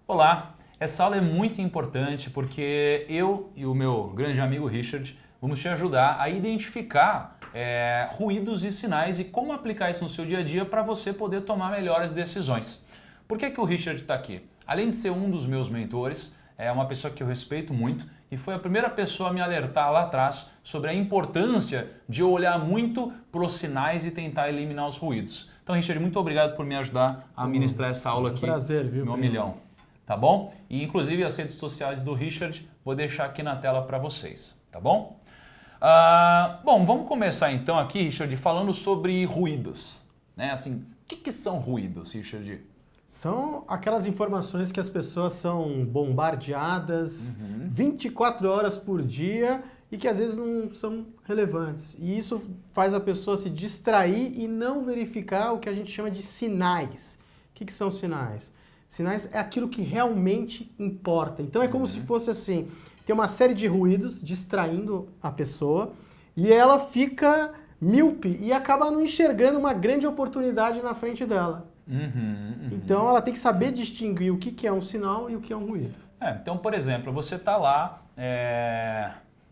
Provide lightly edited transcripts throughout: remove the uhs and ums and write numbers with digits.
Olá, essa aula é muito importante porque eu e o meu grande amigo Richard vamos te ajudar a identificar ruídos e sinais e como aplicar isso no seu dia a dia para você poder tomar melhores decisões. Por que o Richard está aqui? Além de ser um dos meus mentores, é uma pessoa que eu respeito muito e foi a primeira pessoa a me alertar lá atrás sobre a importância de eu olhar muito para os sinais e tentar eliminar os ruídos. Então, Richard, muito obrigado por me ajudar a ministrar essa aula aqui. Prazer, viu? Meu milhão. Tá bom? E inclusive as redes sociais do Richard vou deixar aqui na tela para vocês, tá bom? Bom, vamos começar então aqui, Richard, falando sobre ruídos, né? Assim, o que são ruídos, Richard? São aquelas informações que as pessoas são bombardeadas 24 horas por dia e que às vezes não são relevantes. E isso faz a pessoa se distrair e não verificar o que a gente chama de sinais. O que são sinais? Sinais é aquilo que realmente importa. Então é como se fosse assim, tem uma série de ruídos distraindo a pessoa e ela fica míope e acaba não enxergando uma grande oportunidade na frente dela. Então ela tem que saber distinguir o que é um sinal e o que é um ruído. Então, por exemplo, você está lá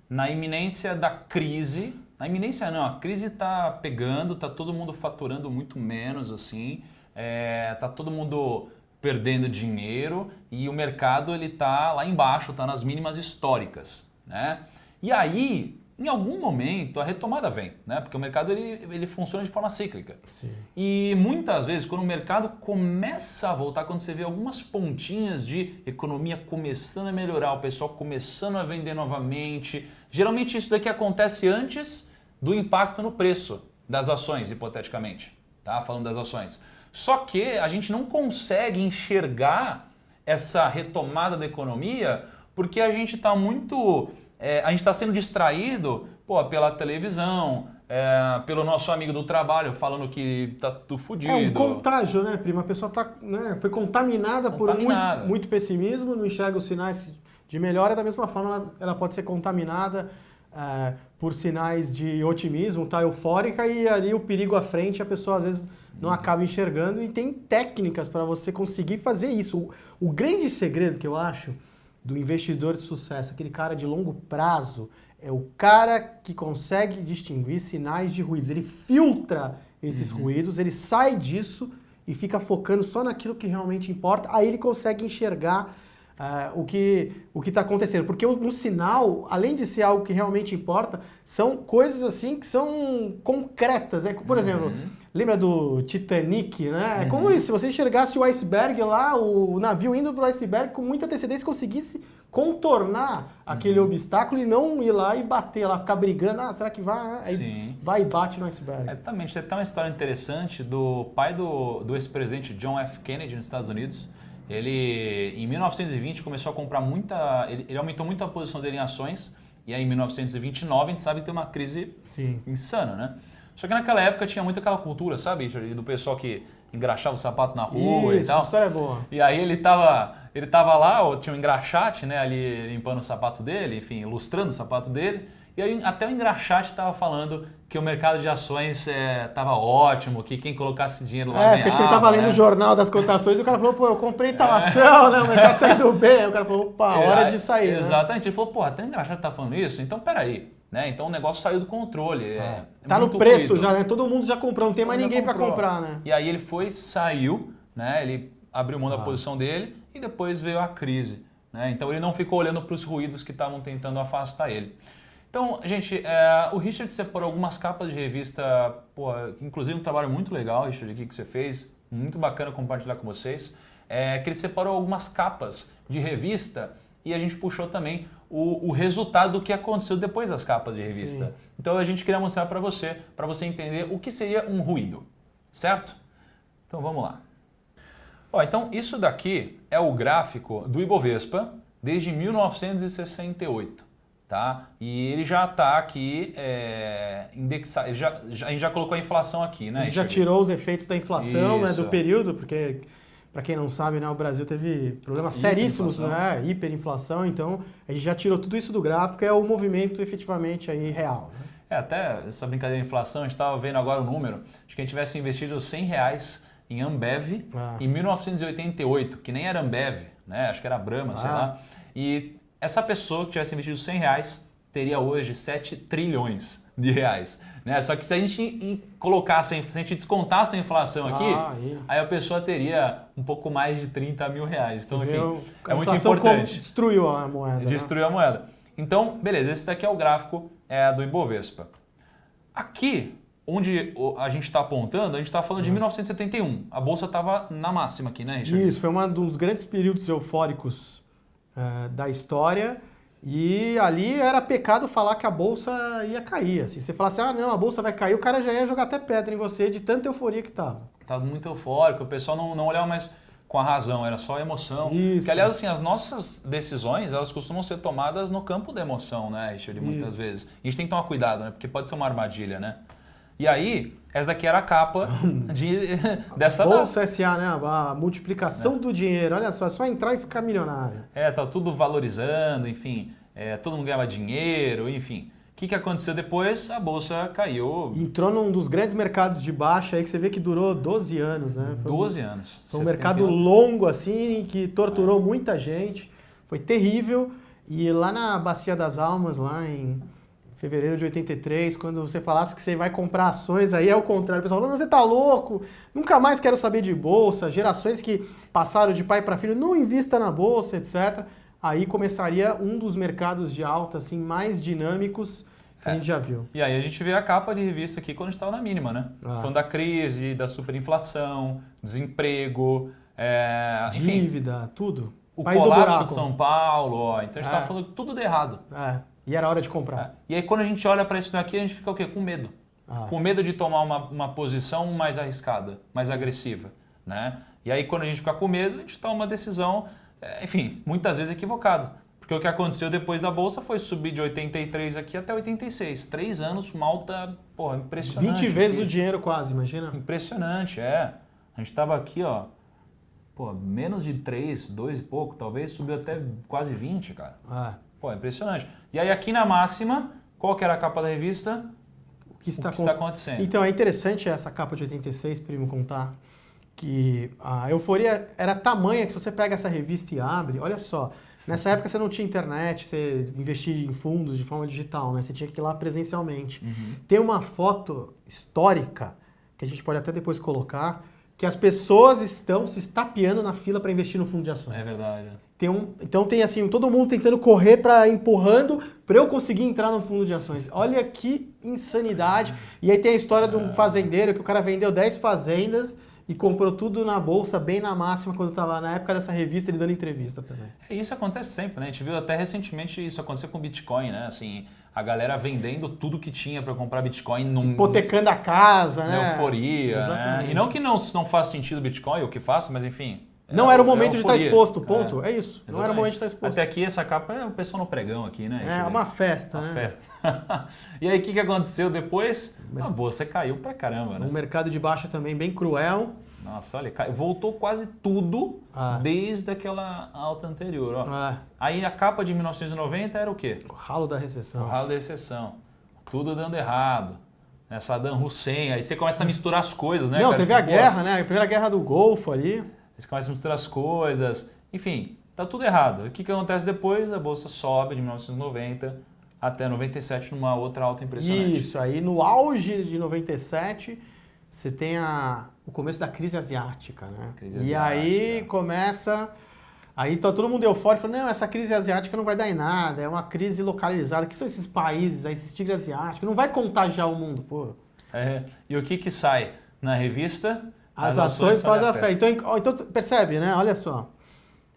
na iminência da crise. Na iminência não, a crise está pegando, está todo mundo faturando muito menos, assim, está todo mundo perdendo dinheiro e o mercado ele está lá embaixo, está nas mínimas históricas, né? E aí, em algum momento, a retomada vem, né? Porque o mercado ele funciona de forma cíclica. Sim. E muitas vezes, quando o mercado começa a voltar, quando você vê algumas pontinhas de economia começando a melhorar, o pessoal começando a vender novamente, geralmente isso daqui acontece antes do impacto no preço das ações, hipoteticamente, tá? Falando das ações. Só que a gente não consegue enxergar essa retomada da economia porque a gente está muito... a gente está sendo distraído pela televisão, pelo nosso amigo do trabalho falando que tá tudo fodido. É um contágio, né, prima? A pessoa foi contaminada por muito pessimismo, não enxerga os sinais de melhora. Da mesma forma, ela pode ser contaminada por sinais de otimismo, tá eufórica, e ali o perigo à frente a pessoa às vezes não acaba enxergando, e tem técnicas para você conseguir fazer isso. O grande segredo que eu acho do investidor de sucesso, aquele cara de longo prazo, é o cara que consegue distinguir sinais de ruídos. Ele filtra esses ruídos, ele sai disso e fica focando só naquilo que realmente importa, aí ele consegue enxergar o que está acontecendo. Porque um sinal, além de ser algo que realmente importa, são coisas assim que são concretas. Por exemplo, lembra do Titanic, né? É como isso, se você enxergasse o iceberg lá, o navio indo para o iceberg com muita antecedência, conseguisse contornar aquele obstáculo e não ir lá e bater lá, ficar brigando, será que vai? Aí vai e bate no iceberg. Exatamente. Tem até uma história interessante do pai do ex-presidente John F. Kennedy nos Estados Unidos. Ele, em 1920, começou a comprar ele aumentou muito a posição dele em ações, e aí em 1929 a gente sabe que tem uma crise insana, né? Só que naquela época tinha muito aquela cultura, sabe, do pessoal que engraxava o sapato na rua e tal. Essa história é boa. E aí ele tava lá, tinha um engraxate, né, ali limpando o sapato dele, enfim, ilustrando o sapato dele. E aí até o engraxate estava falando que o mercado de ações estava ótimo, que quem colocasse dinheiro lá ganhava. Porque acho que ele estava lendo o jornal das cotações e o cara falou, eu comprei tal ação, né, o mercado tá indo bem. Aí o cara falou, hora de sair. Exatamente, ele falou, até o engraxate tá falando isso, então peraí. Né? Então o negócio saiu do controle. Tá no preço já, né? Todo mundo já comprou, não tem mais ninguém para comprar, né? E aí ele saiu, né? Ele abriu mão da posição dele e depois veio a crise. Né? Então ele não ficou olhando para os ruídos que estavam tentando afastar ele. Então, gente, o Richard separou algumas capas de revista, inclusive um trabalho muito legal, Richard, aqui que você fez, muito bacana compartilhar com vocês, que ele separou algumas capas de revista e a gente puxou também o resultado do que aconteceu depois das capas de revista. Sim. Então a gente queria mostrar para você entender o que seria um ruído, certo? Então vamos lá. Então isso daqui é o gráfico do Ibovespa desde 1968, tá? E ele já está aqui indexado, a gente já colocou a inflação aqui, né? A gente já tirou os efeitos da inflação, né, do período, porque... Para quem não sabe, né, o Brasil teve problemas seríssimos, né, hiperinflação, então a gente já tirou tudo isso do gráfico, é o movimento efetivamente aí real. Né? Até essa brincadeira de inflação, a gente estava vendo agora o número, de que a gente tivesse investido R$100 em Ambev em 1988, que nem era Ambev, né? Acho que era a Brahma, sei lá. E essa pessoa que tivesse investido R$100 teria hoje 7 trilhões de reais. Né? Só que se a gente colocasse, se a gente descontasse a inflação aqui, aí a pessoa teria um pouco mais de 30 mil reais. Então, enfim, é muito importante. Destruiu a moeda. Destruiu a moeda. Então, beleza, esse daqui é o gráfico do Ibovespa. Aqui, onde a gente está apontando, a gente está falando de 1971. A Bolsa estava na máxima aqui, né, Richard? Isso, foi um dos grandes períodos eufóricos da história. E ali era pecado falar que a Bolsa ia cair. Assim, você falasse, não, a Bolsa vai cair, o cara já ia jogar até pedra em você de tanta euforia que estava. Estava muito eufórico, o pessoal não olhava mais com a razão, era só emoção. Isso. Que, aliás, assim, as nossas decisões, elas costumam ser tomadas no campo da emoção, né, Richard, muitas vezes. A gente tem que tomar cuidado, né, porque pode ser uma armadilha, né? E aí, essa daqui era a capa dessa Bolsa SA, né? A multiplicação do dinheiro. Olha só, é só entrar e ficar milionário. Tá tudo valorizando, enfim, todo mundo ganhava dinheiro, enfim. O que aconteceu depois? A Bolsa caiu. Entrou num dos grandes mercados de baixa aí que você vê que durou 12 anos, né? Foi 12 anos. Foi um mercado longo, assim, que torturou muita gente. Foi terrível. E lá na Bacia das Almas, lá em fevereiro de 83, quando você falasse que você vai comprar ações, aí é o contrário. O pessoal falando, você tá louco, nunca mais quero saber de bolsa, gerações que passaram de pai para filho, não invista na bolsa, etc. Aí começaria um dos mercados de alta assim, mais dinâmicos que a gente já viu. E aí a gente vê a capa de revista aqui quando a gente estava na mínima, né? Falando da crise, da superinflação, desemprego, dívida, enfim, tudo. O colapso de São Paulo, então a gente estava falando tudo de errado. E era hora de comprar. E aí quando a gente olha para isso daqui, a gente fica o quê? Com medo. Com medo de tomar uma posição mais arriscada, mais agressiva. Né? E aí quando a gente fica com medo, a gente toma uma decisão, enfim, muitas vezes equivocada. Porque o que aconteceu depois da Bolsa foi subir de 83 aqui até 86. 3 anos, uma alta, impressionante. 20 vezes o dinheiro quase, imagina. Impressionante, A gente estava aqui, menos de 3, 2 e pouco, talvez, subiu até quase 20, cara. Impressionante. E aí aqui na máxima, qual que era a capa da revista? O que está acontecendo. Então é interessante essa capa de 86, primo, contar que a euforia era tamanha que se você pega essa revista e abre, olha só, nessa época você não tinha internet, você investia em fundos de forma digital, né? Você tinha que ir lá presencialmente. Tem uma foto histórica, que a gente pode até depois colocar, que as pessoas estão se estapeando na fila para investir no fundo de ações. É verdade. Então tem assim, todo mundo tentando correr empurrando para eu conseguir entrar no fundo de ações. Olha que insanidade. E aí tem a história de um fazendeiro que o cara vendeu 10 fazendas e comprou tudo na bolsa, bem na máxima, quando estava na época dessa revista, ele dando entrevista também. Isso acontece sempre, né? A gente viu até recentemente isso acontecer com o Bitcoin, né? Assim, a galera vendendo tudo que tinha para comprar Bitcoin. Hipotecando a casa, né? Euforia, né? E não que não faz sentido o Bitcoin, o que faça, mas enfim... Não era o momento de estar exposto, ponto. É isso. Exatamente. Não era o momento de estar exposto. Até aqui essa capa é o pessoal no pregão aqui, né? É uma festa, né? Uma festa. E aí o que aconteceu depois? A bolsa caiu pra caramba, né? Um mercado de baixa também bem cruel. Nossa, olha, voltou quase tudo desde aquela alta anterior. Aí a capa de 1990 era o quê? O ralo da recessão. O ralo da recessão. Tudo dando errado. Saddam Hussein, aí você começa a misturar as coisas, né? Não, teve a guerra, né? A primeira guerra do Golfo ali. Você começa a misturar as coisas, enfim, tá tudo errado. O que acontece depois? A bolsa sobe de 1990 até 97 numa outra alta impressionante. Isso, aí no auge de 97 você tem o começo da crise asiática, né? Aí começa, aí tá todo mundo eufórico, falando, não, essa crise asiática não vai dar em nada, é uma crise localizada. O que são esses países, esses tigres asiáticos? Não vai contagiar o mundo, pô. E o que sai na revista? As ações fazem a fé. Então percebe, né? Olha só.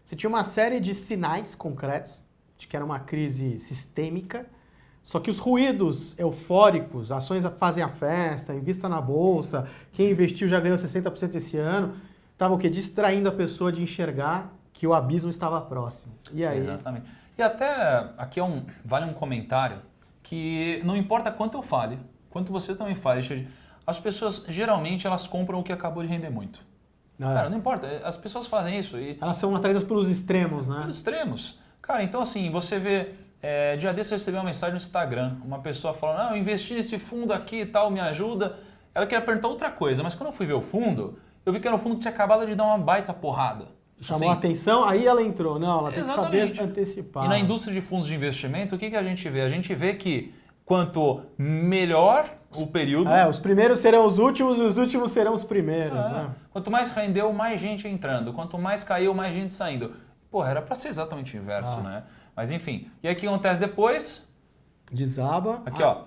Você tinha uma série de sinais concretos de que era uma crise sistêmica, só que os ruídos eufóricos, ações fazem a festa, invista na bolsa, quem investiu já ganhou 60% esse ano, estava o quê? Distraindo a pessoa de enxergar que o abismo estava próximo. E aí? Exatamente. E até aqui vale um comentário que não importa quanto eu fale, quanto você também fale, Richard, as pessoas, geralmente, elas compram o que acabou de render muito. Cara, não importa. As pessoas fazem isso. Elas são atraídas pelos extremos, né? Pelos extremos. Cara, então assim, você vê... dia desse eu recebi uma mensagem no Instagram. Uma pessoa falando, eu investi nesse fundo aqui e tal, me ajuda. Ela queria perguntar outra coisa, mas quando eu fui ver o fundo, eu vi que era um fundo que tinha acabado de dar uma baita porrada. chamou a atenção, aí ela entrou. Não, ela tem que saber antecipar. E na indústria de fundos de investimento, o que a gente vê? A gente vê que quanto melhor o período... os primeiros serão os últimos e os últimos serão os primeiros. Né? Quanto mais rendeu, mais gente entrando. Quanto mais caiu, mais gente saindo. Porra, era para ser exatamente o inverso, né? Mas enfim. E aí o que acontece depois? Desaba. Aqui, ó.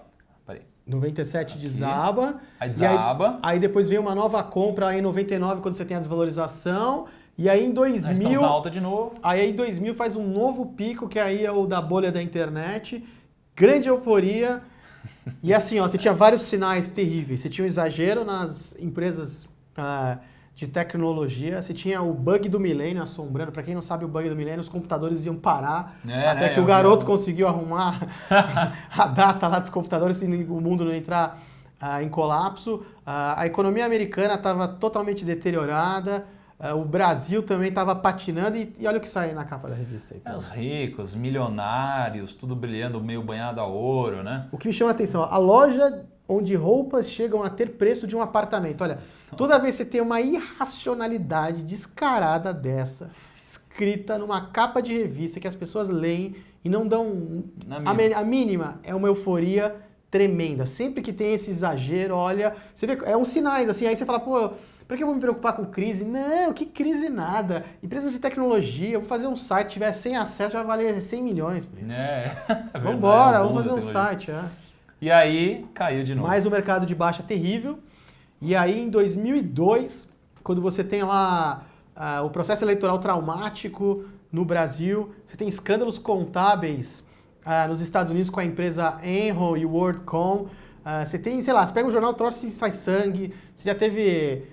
Peraí. 97 aqui. Desaba. Aí desaba. Aí depois vem uma nova compra aí em 99, quando você tem a desvalorização. E aí em 2000... Aí estamos na alta de novo. Aí em 2000 faz um novo pico, que aí é o da bolha da internet. Grande euforia. E assim, ó, você tinha vários sinais terríveis. Você tinha um exagero nas empresas de tecnologia. Você tinha o bug do milênio assombrando. Para quem não sabe o bug do milênio, os computadores iam parar. Até que o garoto conseguiu arrumar a data lá dos computadores e o mundo não entrar em colapso. A economia americana estava totalmente deteriorada. O Brasil também estava patinando e olha o que sai na capa da revista aí. Os ricos, milionários, tudo brilhando, meio banhado a ouro, né? O que me chama a atenção, a loja onde roupas chegam a ter preço de um apartamento. Olha, toda vez que você tem uma irracionalidade descarada dessa, escrita numa capa de revista que as pessoas leem e não dão a mínima, é uma euforia tremenda. Sempre que tem esse exagero, olha, você vê, é uns sinais assim, aí você fala, pô, para que eu vou me preocupar com crise? Não, que crise nada. Empresa de tecnologia, eu vou fazer um site, tiver sem acesso, já vai valer 100 milhões. Vambora, vamos fazer um site. E aí, caiu de novo. Mais um mercado de baixa terrível. E aí, em 2002, quando você tem lá o processo eleitoral traumático no Brasil, você tem escândalos contábeis nos Estados Unidos com a empresa Enron e WorldCom. Você tem, sei lá, você pega um jornal, troço e sai sangue. Você já teve...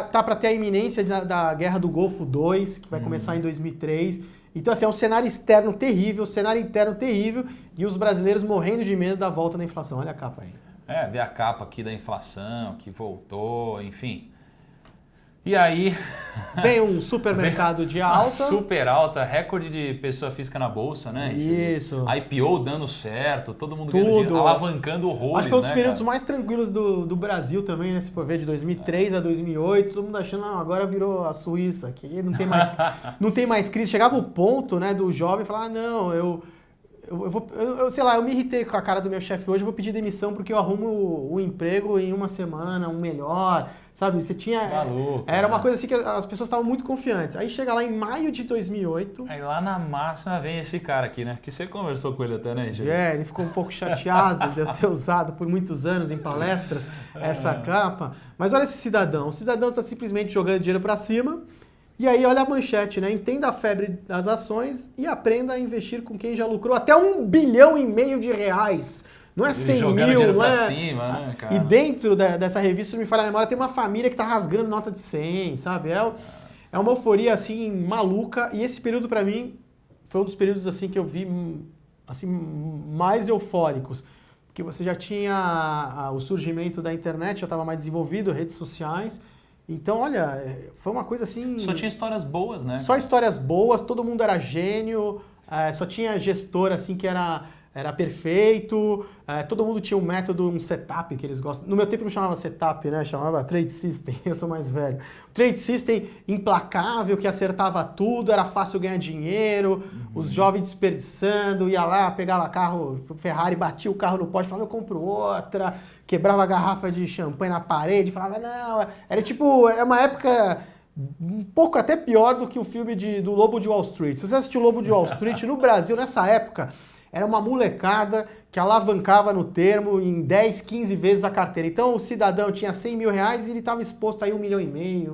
tá para ter a iminência da Guerra do Golfo 2, que vai começar em 2003. Então, assim, é um cenário externo terrível, cenário interno terrível, e os brasileiros morrendo de medo da volta da inflação. Olha a capa aí. Vê a capa aqui da inflação, que voltou, enfim. E aí... Vem um supermercado de alta. Super alta, recorde de pessoa física na bolsa, né? Isso. IPO dando certo, todo mundo ganhando dinheiro, alavancando horrores, acho que foi um dos períodos mais tranquilos do Brasil também, né? Se for ver, de 2003 a 2008, todo mundo achando, não, agora virou a Suíça aqui, não tem mais crise. Chegava o ponto, né, do jovem falar, não, eu sei lá, eu me irritei com a cara do meu chefe hoje, eu vou pedir demissão porque eu arrumo o emprego em uma semana, um melhor, sabe? Você tinha... Maluco, era uma coisa assim que as pessoas estavam muito confiantes. Aí chega lá em maio de 2008... Aí lá na máxima vem esse cara aqui, né? Que você conversou com ele até, né, gente? Ele ficou um pouco chateado de eu ter usado por muitos anos em palestras essa capa. Mas olha esse cidadão. O cidadão está simplesmente jogando dinheiro para cima. E aí olha a manchete, né? Entenda a febre das ações e aprenda a investir com quem já lucrou até R$1,5 bilhão de reais. Não é 100 mil, não é... cima, né, cara? E dentro dessa revista, se me falha a memória, tem uma família que tá rasgando nota de 100, sabe? É uma euforia, assim, maluca. E esse período, para mim, foi um dos períodos, assim, que eu vi, assim, mais eufóricos. Porque você já tinha o surgimento da internet, já estava mais desenvolvido, redes sociais. Então, olha, foi uma coisa assim... Só tinha histórias boas, né? Só histórias boas, todo mundo era gênio, só tinha gestor, assim, que era perfeito, todo mundo tinha um método, um setup que eles gostam. No meu tempo não chamava setup, né? Chamava trade system, eu sou mais velho. Trade system implacável, que acertava tudo, era fácil ganhar dinheiro, os jovens desperdiçando, ia lá, pegava carro, Ferrari, batia o carro no poste, falava, eu compro outra, quebrava a garrafa de champanhe na parede, falava, não, era tipo, é uma época... um pouco até pior do que o filme do Lobo de Wall Street. Se você assistiu o Lobo de Wall Street, no Brasil, nessa época, era uma molecada que alavancava no termo em 10, 15 vezes a carteira. Então o cidadão tinha 100 mil reais e ele estava exposto aí 1,5 milhão.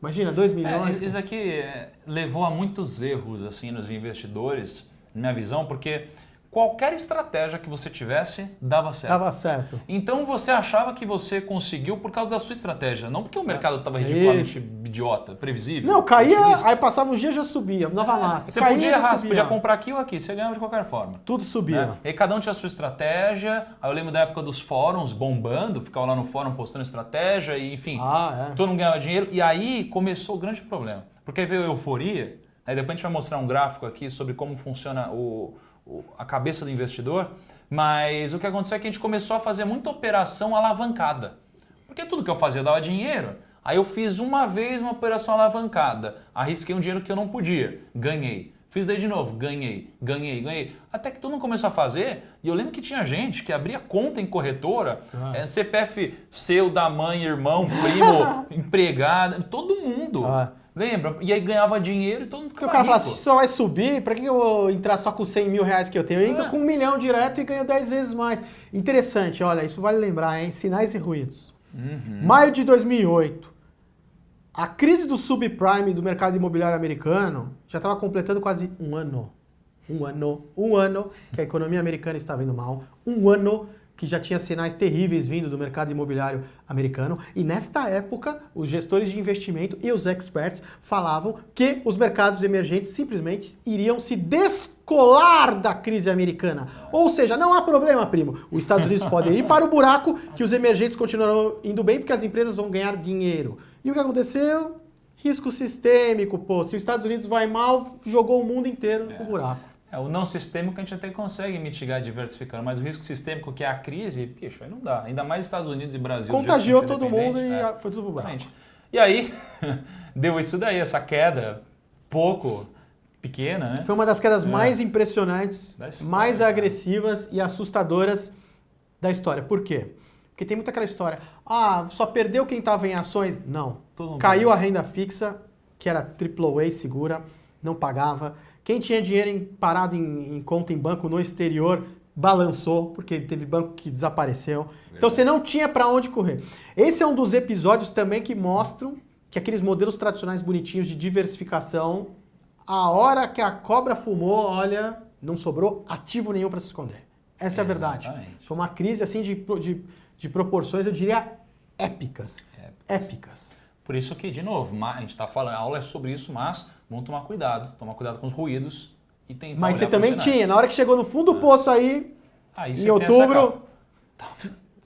Imagina, 2 milhões. Isso aqui levou a muitos erros assim, nos investidores, na minha visão, porque... qualquer estratégia que você tivesse, dava certo. Dava certo. Então você achava que você conseguiu por causa da sua estratégia, não porque o mercado estava ridiculamente idiota, previsível. Não, caía, aí passava um dia já subia, dava massa. Você caía, podia errar, você podia comprar aqui ou aqui, você ganhava de qualquer forma. Tudo subia. Né? E aí cada um tinha a sua estratégia, aí eu lembro da época dos fóruns bombando, ficava lá no fórum postando estratégia, e enfim, todo mundo ganhava dinheiro. E aí começou o grande problema, porque aí veio a euforia, aí depois a gente vai mostrar um gráfico aqui sobre como funciona a cabeça do investidor, mas o que aconteceu é que a gente começou a fazer muita operação alavancada. Porque tudo que eu fazia dava dinheiro, Aí eu fiz uma vez uma operação alavancada, arrisquei um dinheiro que eu não podia, ganhei. Fiz daí de novo, ganhei. Até que todo mundo começou a fazer, e eu lembro que tinha gente que abria conta em corretora, CPF seu, da mãe, irmão, primo, empregado, todo mundo. Lembra? E aí ganhava dinheiro e todo mundo ficava o cara rico. fala, se só vai subir, pra que eu vou entrar só com 100 mil reais que eu tenho? Eu entro com 1 milhão direto e ganho 10 vezes mais. Interessante, olha, isso vale lembrar, hein? Sinais e ruídos. Maio de 2008. A crise do subprime do mercado imobiliário americano já estava completando quase um ano. Um ano que a economia americana estava indo mal. Um ano que já tinha sinais terríveis vindo do mercado imobiliário americano. E nesta época, os gestores de investimento e os experts falavam que os mercados emergentes simplesmente iriam se descolar da crise americana. Ou seja, não há problema, primo. Os Estados Unidos podem ir para o buraco que os emergentes continuarão indo bem porque as empresas vão ganhar dinheiro. E o que aconteceu? Risco sistêmico, pô. Se os Estados Unidos vai mal, jogou o mundo inteiro no buraco. O não sistêmico a gente até consegue mitigar diversificando, mas o risco sistêmico, que é a crise, bicho, aí não dá. Ainda mais Estados Unidos e Brasil. Contagiou todo mundo e foi tudo pro buraco. E aí, deu isso daí, essa queda pequena, né? Foi uma das quedas mais impressionantes, mais agressivas e assustadoras da história. Por quê? Porque tem muita aquela história, só perdeu quem estava em ações? Não. Caiu a renda fixa, que era AAA segura, não pagava. Quem tinha dinheiro parado em conta em banco no exterior balançou, porque teve banco que desapareceu. Então você não tinha para onde correr. Esse é um dos episódios também que mostram que aqueles modelos tradicionais bonitinhos de diversificação, a hora que a cobra fumou, olha, não sobrou ativo nenhum para se esconder. Essa é a verdade. Foi uma crise assim de proporções, eu diria, épicas. Por isso que, de novo, a gente está falando, a aula é sobre isso, mas vamos tomar cuidado com os ruídos e tentar. Mas você também tinha, na hora que chegou no fundo do poço aí em outubro,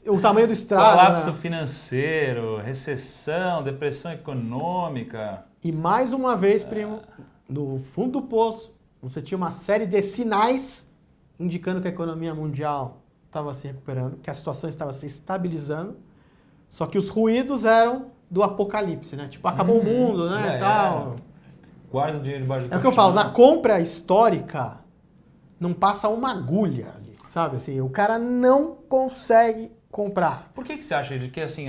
o tamanho do estrago. Colapso financeiro, recessão, depressão econômica. E mais uma vez, primo, no fundo do poço, você tinha uma série de sinais indicando que a economia mundial estava se recuperando, que a situação estava se estabilizando, só que os ruídos eram do apocalipse, né? Tipo, acabou o mundo, né? Tal. Guarda o dinheiro debaixo do É o que eu falo, na compra histórica não passa uma agulha ali, sabe? Assim, o cara não consegue comprar. Por que você acha que assim,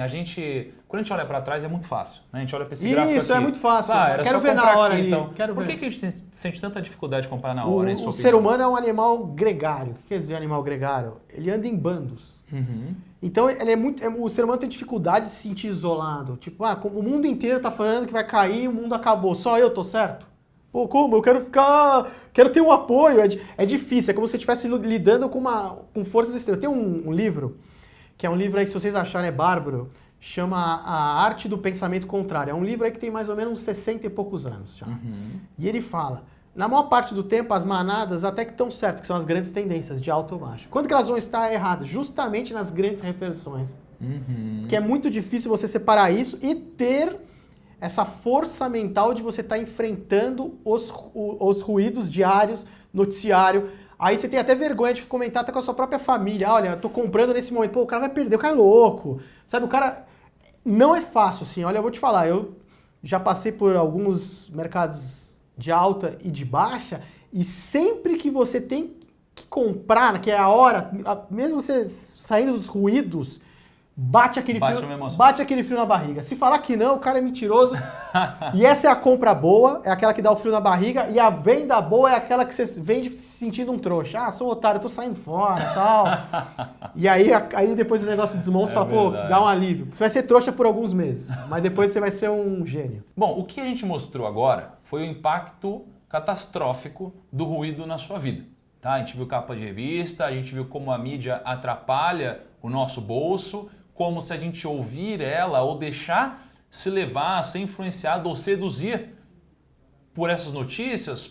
quando a gente olha para trás é muito fácil, né? A gente olha para esse gráfico aqui. Isso, é muito fácil. Quero ver na hora aqui, então. Por que a gente sente tanta dificuldade de comprar na hora? O ser humano é um animal gregário. O que quer dizer animal gregário? Ele anda em bandos. Então ele o ser humano tem dificuldade de se sentir isolado. Tipo, o mundo inteiro tá falando que vai cair, o mundo acabou, só eu tô certo? Pô, como? Eu quero ter um apoio. É difícil, é como se você estivesse lidando com forças extremas. Tem um livro, que é um livro aí que se vocês acharem é bárbaro, chama A Arte do Pensamento Contrário. É um livro aí que tem mais ou menos uns 60 e poucos anos já. E ele fala, na maior parte do tempo, as manadas até que estão certas, que são as grandes tendências de alta ou baixa. Quando que elas vão estar erradas? Justamente nas grandes reversões. Que é muito difícil você separar isso e ter essa força mental de você estar enfrentando os ruídos diários, noticiário. Aí você tem até vergonha de comentar até com a sua própria família. Olha, eu tô comprando nesse momento. Pô, o cara vai perder, o cara é louco. Sabe, o cara... Não é fácil, assim. Olha, eu vou te falar, eu já passei por alguns mercados de alta e de baixa, e sempre que você tem que comprar, que é a hora, mesmo você saindo dos ruídos, bate aquele frio na barriga. Se falar que não, o cara é mentiroso. E essa é a compra boa, é aquela que dá o frio na barriga, e a venda boa é aquela que você vende se sentindo um trouxa. Sou otário, tô saindo fora e tal. E aí depois o negócio desmonta e fala, pô, dá um alívio. Você vai ser trouxa por alguns meses, mas depois você vai ser um gênio. Bom, o que a gente mostrou agora foi o impacto catastrófico do ruído na sua vida. Tá? A gente viu capa de revista, a gente viu como a mídia atrapalha o nosso bolso, como se a gente ouvir ela ou deixar se levar, ser influenciado ou seduzir por essas notícias,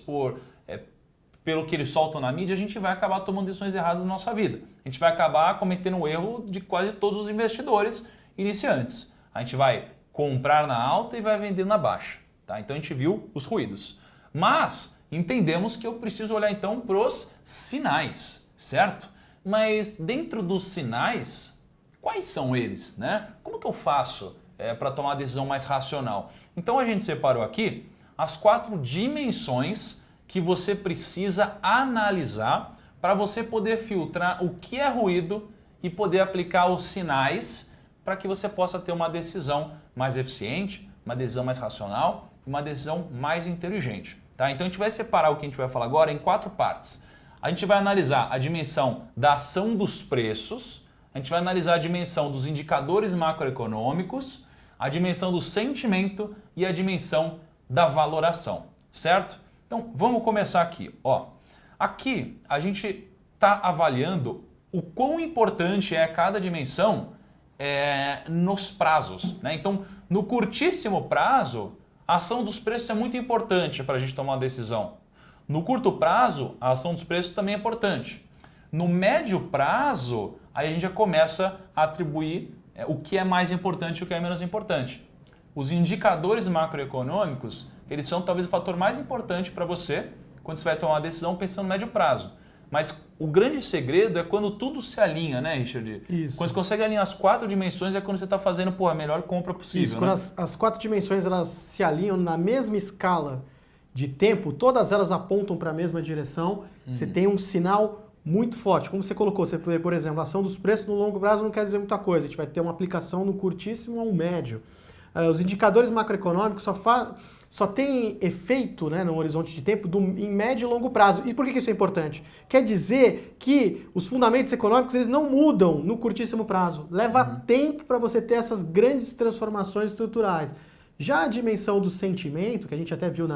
pelo que eles soltam na mídia, a gente vai acabar tomando decisões erradas na nossa vida. A gente vai acabar cometendo o erro de quase todos os investidores iniciantes. A gente vai comprar na alta e vai vender na baixa. Tá? Então a gente viu os ruídos. Mas entendemos que eu preciso olhar então para os sinais, certo? Mas dentro dos sinais, quais são eles, né? Como que eu faço para tomar uma decisão mais racional. Então a gente separou aqui as 4 dimensões que você precisa analisar para você poder filtrar o que é ruído e poder aplicar os sinais para que você possa ter uma decisão mais eficiente, uma decisão mais racional, uma decisão mais inteligente. Tá? Então a gente vai separar o que a gente vai falar agora em 4 partes. A gente vai analisar a dimensão da ação dos preços, a gente vai analisar a dimensão dos indicadores macroeconômicos, a dimensão do sentimento e a dimensão da valoração, certo? Então vamos começar aqui. Ó, aqui a gente está avaliando o quão importante é cada dimensão nos prazos, né? Então, no curtíssimo prazo, a ação dos preços é muito importante para a gente tomar uma decisão. No curto prazo, a ação dos preços também é importante. No médio prazo, aí a gente já começa a atribuir o que é mais importante e o que é menos importante. Os indicadores macroeconômicos, eles são talvez o fator mais importante para você quando você vai tomar uma decisão pensando no médio prazo. Mas o grande segredo é quando tudo se alinha, né, Richard? Isso. Quando você consegue alinhar as 4 dimensões é quando você está fazendo a melhor compra possível. Isso, quando as 4 dimensões elas se alinham na mesma escala de tempo, todas elas apontam para a mesma direção, você tem um sinal muito forte. Como você colocou, você vê, por exemplo, a ação dos preços no longo prazo não quer dizer muita coisa, a gente vai ter uma aplicação no curtíssimo ao médio. Os indicadores macroeconômicos só tem efeito, né, no horizonte de tempo em médio e longo prazo. E por que isso é importante? Quer dizer que os fundamentos econômicos eles não mudam no curtíssimo prazo. Leva tempo para você ter essas grandes transformações estruturais. Já a dimensão do sentimento, que a gente até viu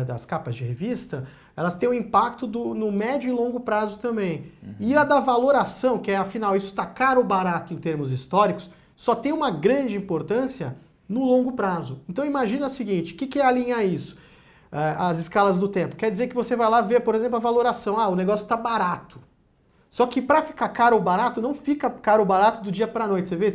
das capas de revista, elas têm um impacto no médio e longo prazo também. E a da valoração, que é afinal isso está caro ou barato em termos históricos, só tem uma grande importância no longo prazo. Então imagina o seguinte, o que é alinhar isso? As escalas do tempo. Quer dizer que você vai lá ver, por exemplo, a valoração. O negócio está barato. Só que para ficar caro ou barato, não fica caro ou barato do dia para a noite. Você vê?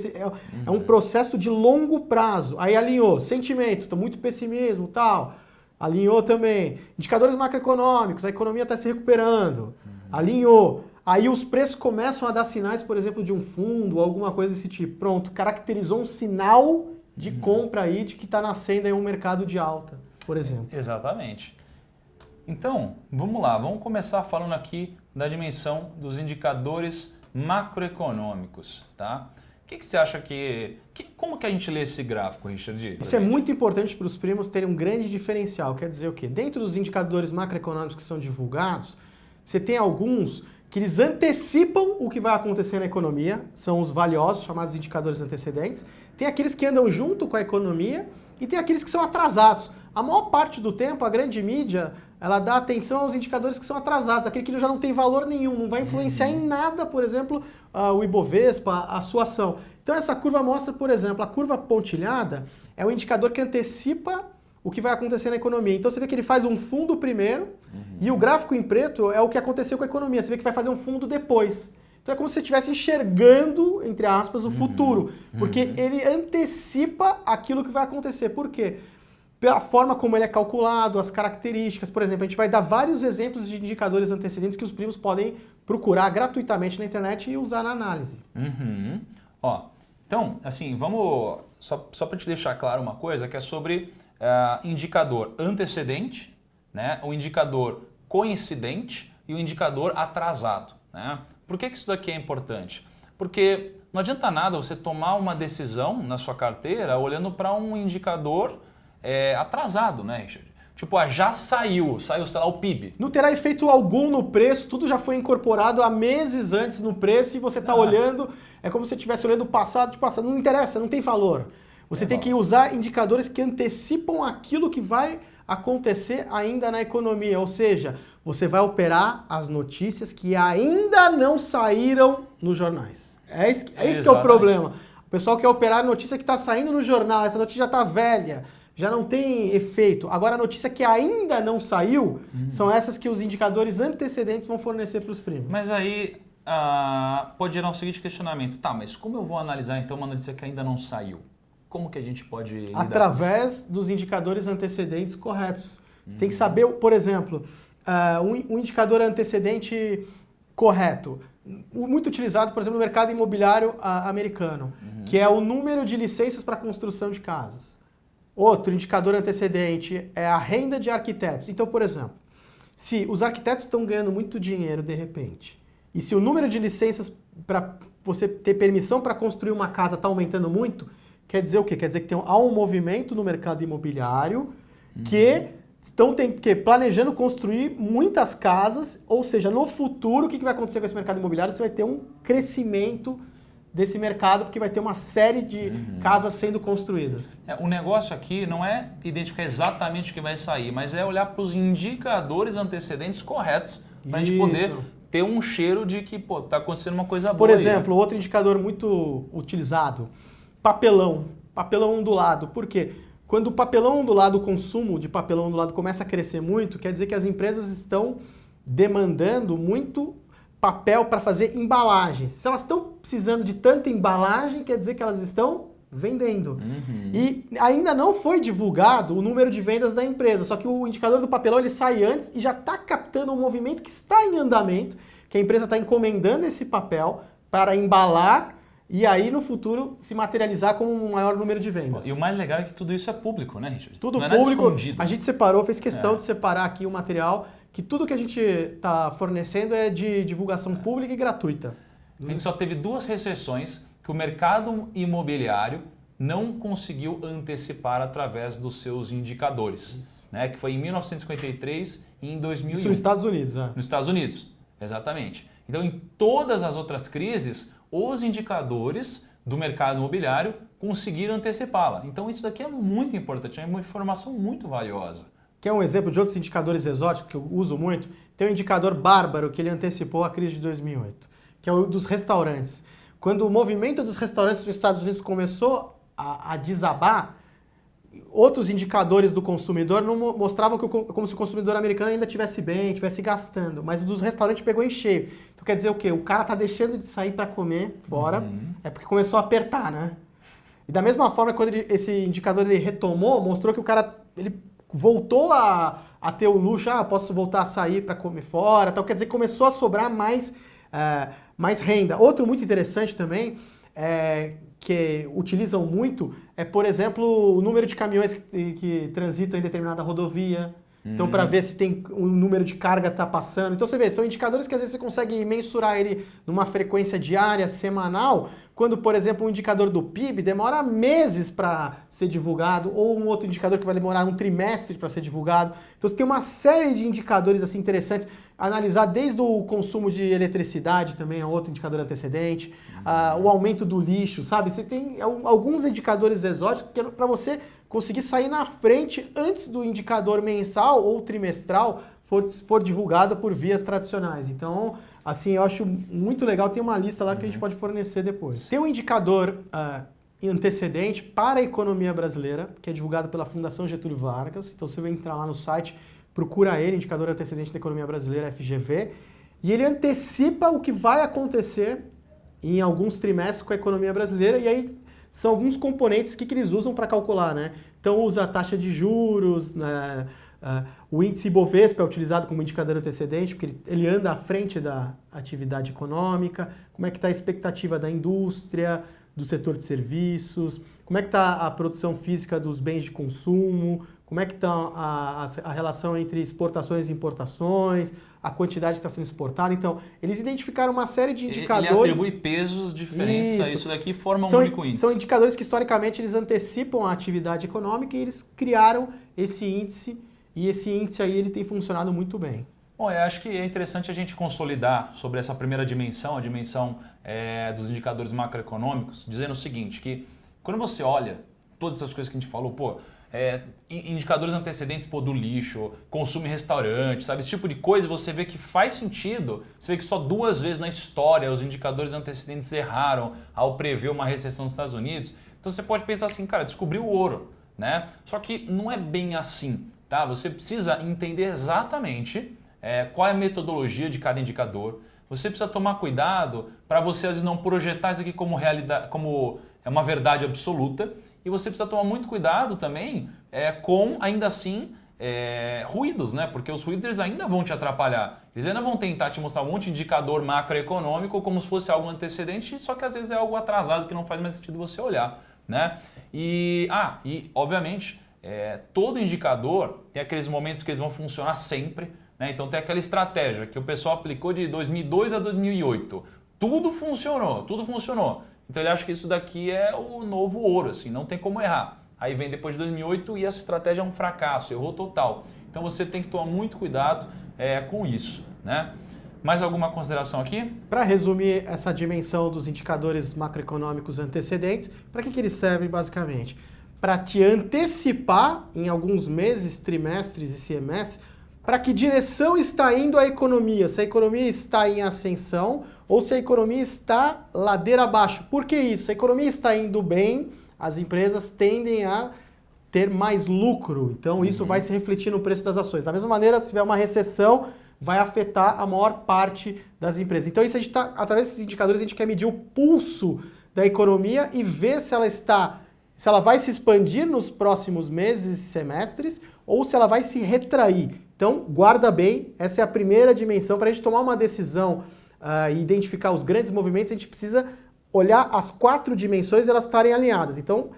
É um processo de longo prazo. Aí alinhou. Sentimento, está muito pessimismo, tal. Alinhou também. Indicadores macroeconômicos, a economia está se recuperando. Alinhou. Aí os preços começam a dar sinais, por exemplo, de um fundo, alguma coisa desse tipo. Pronto, caracterizou um sinal de compra aí, de que está nascendo aí um mercado de alta, por exemplo. Exatamente. Então, vamos lá, vamos começar falando aqui da dimensão dos indicadores macroeconômicos, tá? O que você acha como que a gente lê esse gráfico, Richard? Isso é muito importante para os primos terem um grande diferencial, quer dizer o quê? Dentro dos indicadores macroeconômicos que são divulgados, você tem alguns que eles antecipam o que vai acontecer na economia, são os valiosos, chamados indicadores antecedentes. Tem aqueles que andam junto com a economia e tem aqueles que são atrasados. A maior parte do tempo, a grande mídia, ela dá atenção aos indicadores que são atrasados, aquele que já não tem valor nenhum, não vai influenciar em nada, por exemplo, o Ibovespa, a sua ação. Então essa curva mostra, por exemplo, a curva pontilhada é um indicador que antecipa o que vai acontecer na economia. Então você vê que ele faz um fundo primeiro e o gráfico em preto é o que aconteceu com a economia. Você vê que vai fazer um fundo depois. Então é como se você estivesse enxergando, entre aspas, o futuro. Porque ele antecipa aquilo que vai acontecer. Por quê? Pela forma como ele é calculado, as características. Por exemplo, a gente vai dar vários exemplos de indicadores antecedentes que os primos podem procurar gratuitamente na internet e usar na análise. Ó, então, assim, vamos... Só para te deixar claro uma coisa, que é sobre indicador antecedente, né, o indicador coincidente e o indicador atrasado, né? Por que isso daqui é importante? Porque não adianta nada você tomar uma decisão na sua carteira olhando para um indicador atrasado, né, Richard? Tipo, já saiu, sei lá, o PIB. Não terá efeito algum no preço, tudo já foi incorporado há meses antes no preço e você está olhando, é como se você estivesse olhando o passado de passado. Não interessa, não tem valor. Você tem que usar indicadores que antecipam aquilo que vai acontecer ainda na economia, ou seja, você vai operar as notícias que ainda não saíram nos jornais. É isso que é o problema. O pessoal quer operar a notícia que está saindo no jornal, essa notícia já está velha, já não tem efeito. Agora a notícia que ainda não saiu são essas que os indicadores antecedentes vão fornecer para os primos. Mas aí pode gerar o seguinte questionamento. Tá, mas como eu vou analisar então uma notícia que ainda não saiu? Como que a gente pode lidar através dos indicadores antecedentes corretos. Você tem que saber, por exemplo, um indicador antecedente correto. muito utilizado, por exemplo, no mercado imobiliário americano, que é o número de licenças para construção de casas. Outro indicador antecedente é a renda de arquitetos. Então, por exemplo, se os arquitetos estão ganhando muito dinheiro de repente, e se o número de licenças para você ter permissão para construir uma casa está aumentando muito, quer dizer o quê? Quer dizer que há um movimento no mercado imobiliário que estão planejando construir muitas casas, ou seja, no futuro, o que vai acontecer com esse mercado imobiliário? Você vai ter um crescimento desse mercado, porque vai ter uma série de casas sendo construídas. O negócio aqui não é identificar exatamente o que vai sair, mas é olhar para os indicadores antecedentes corretos para a gente poder ter um cheiro de que está acontecendo uma coisa boa. Por exemplo, outro indicador muito utilizado, papelão ondulado. Por quê? Quando o papelão ondulado, o consumo de papelão ondulado começa a crescer muito, quer dizer que as empresas estão demandando muito papel para fazer embalagens. Se elas estão precisando de tanta embalagem, quer dizer que elas estão vendendo. E ainda não foi divulgado o número de vendas da empresa, só que o indicador do papelão ele sai antes e já está captando um movimento que está em andamento, que a empresa está encomendando esse papel para embalar e aí no futuro se materializar com um maior número de vendas. E o mais legal é que tudo isso é público, né, Richard? Tudo público. A gente separou, fez questão de separar aqui o material, que tudo que a gente está fornecendo é de divulgação pública e gratuita. A gente só teve 2 recessões que o mercado imobiliário não conseguiu antecipar através dos seus indicadores, né? Que foi em 1953 e em 2001. Isso nos Estados Unidos, Nos Estados Unidos, exatamente. Então, em todas as outras crises, os indicadores do mercado imobiliário conseguiram antecipá-la. Então, isso daqui é muito importante, é uma informação muito valiosa. Quer um exemplo de outros indicadores exóticos que eu uso muito? Tem um indicador bárbaro que ele antecipou a crise de 2008, que é o dos restaurantes. Quando o movimento dos restaurantes nos Estados Unidos começou a desabar, outros indicadores do consumidor não mostravam como se o consumidor americano ainda estivesse bem, estivesse gastando, mas o dos restaurantes pegou em cheio. Então quer dizer o quê? O cara está deixando de sair para comer fora, é porque começou a apertar, né? E da mesma forma, quando esse indicador ele retomou, mostrou que o cara ele voltou a ter o luxo, posso voltar a sair para comer fora, então quer dizer que começou a sobrar mais renda. Outro muito interessante também, que utilizam muito, é, por exemplo, o número de caminhões que transitam em determinada rodovia. Então, para ver se tem um número de carga está passando. Então, você vê, são indicadores que às vezes você consegue mensurar ele numa frequência diária, semanal, quando, por exemplo, um indicador do PIB demora meses para ser divulgado, ou um outro indicador que vai demorar um trimestre para ser divulgado. Então, você tem uma série de indicadores assim, interessantes. Analisar desde o consumo de eletricidade também é outro indicador antecedente, o aumento do lixo, sabe? Você tem alguns indicadores exóticos que é para você conseguir sair na frente antes do indicador mensal ou trimestral for divulgado por vias tradicionais. Então, assim, eu acho muito legal, tem uma lista lá que a gente pode fornecer depois. Tem um indicador antecedente para a economia brasileira, que é divulgado pela Fundação Getúlio Vargas. Então, você vai entrar lá no site, procura ele, Indicador Antecedente da Economia Brasileira, FGV, e ele antecipa o que vai acontecer em alguns trimestres com a economia brasileira, e aí são alguns componentes que eles usam para calcular, né? Então usa a taxa de juros, né? O índice Ibovespa é utilizado como indicador antecedente, porque ele anda à frente da atividade econômica, como é que está a expectativa da indústria, do setor de serviços, como é que está a produção física dos bens de consumo, como é que está a relação entre exportações e importações, a quantidade que está sendo exportada. Então, eles identificaram uma série de indicadores... Ele atribui pesos diferentes a isso daqui e forma um único índice. São indicadores que, historicamente, eles antecipam a atividade econômica e eles criaram esse índice, e esse índice aí ele tem funcionado muito bem. Bom, eu acho que é interessante a gente consolidar sobre essa primeira dimensão, a dimensão dos indicadores macroeconômicos, dizendo o seguinte, que quando você olha todas essas coisas que a gente falou, indicadores antecedentes do lixo, consumo em restaurante, sabe? Esse tipo de coisa, você vê que faz sentido. Você vê que só 2 vezes na história os indicadores antecedentes erraram ao prever uma recessão nos Estados Unidos. Então você pode pensar assim, cara, descobriu o ouro, né? Só que não é bem assim, tá? Você precisa entender exatamente qual é a metodologia de cada indicador. Você precisa tomar cuidado para você às vezes não projetar isso aqui como realidade, como uma verdade absoluta. E você precisa tomar muito cuidado também com, ainda assim, ruídos, né? Porque os ruídos eles ainda vão te atrapalhar. Eles ainda vão tentar te mostrar um monte de indicador macroeconômico como se fosse algo antecedente, só que às vezes é algo atrasado que não faz mais sentido você olhar, né? E obviamente, todo indicador tem aqueles momentos que eles vão funcionar sempre, né? Então tem aquela estratégia que o pessoal aplicou de 2002 a 2008. Tudo funcionou. Então ele acha que isso daqui é o novo ouro, assim, não tem como errar. Aí vem depois de 2008 e essa estratégia é um fracasso, errou total. Então você tem que tomar muito cuidado com isso, né? Mais alguma consideração aqui? Para resumir essa dimensão dos indicadores macroeconômicos antecedentes, para que eles servem basicamente? Para te antecipar em alguns meses, trimestres e semestres, para que direção está indo a economia, se a economia está em ascensão ou se a economia está ladeira abaixo. Por que isso? Se a economia está indo bem, as empresas tendem a ter mais lucro. Então isso vai se refletir no preço das ações. Da mesma maneira, se tiver uma recessão, vai afetar a maior parte das empresas. Então isso a gente tá, através desses indicadores a gente quer medir o pulso da economia e ver se ela vai se expandir nos próximos meses e semestres ou se ela vai se retrair. Então guarda bem, essa é a primeira dimensão. Para a gente tomar uma decisão e identificar os grandes movimentos, a gente precisa olhar as 4 dimensões e elas estarem alinhadas. Então,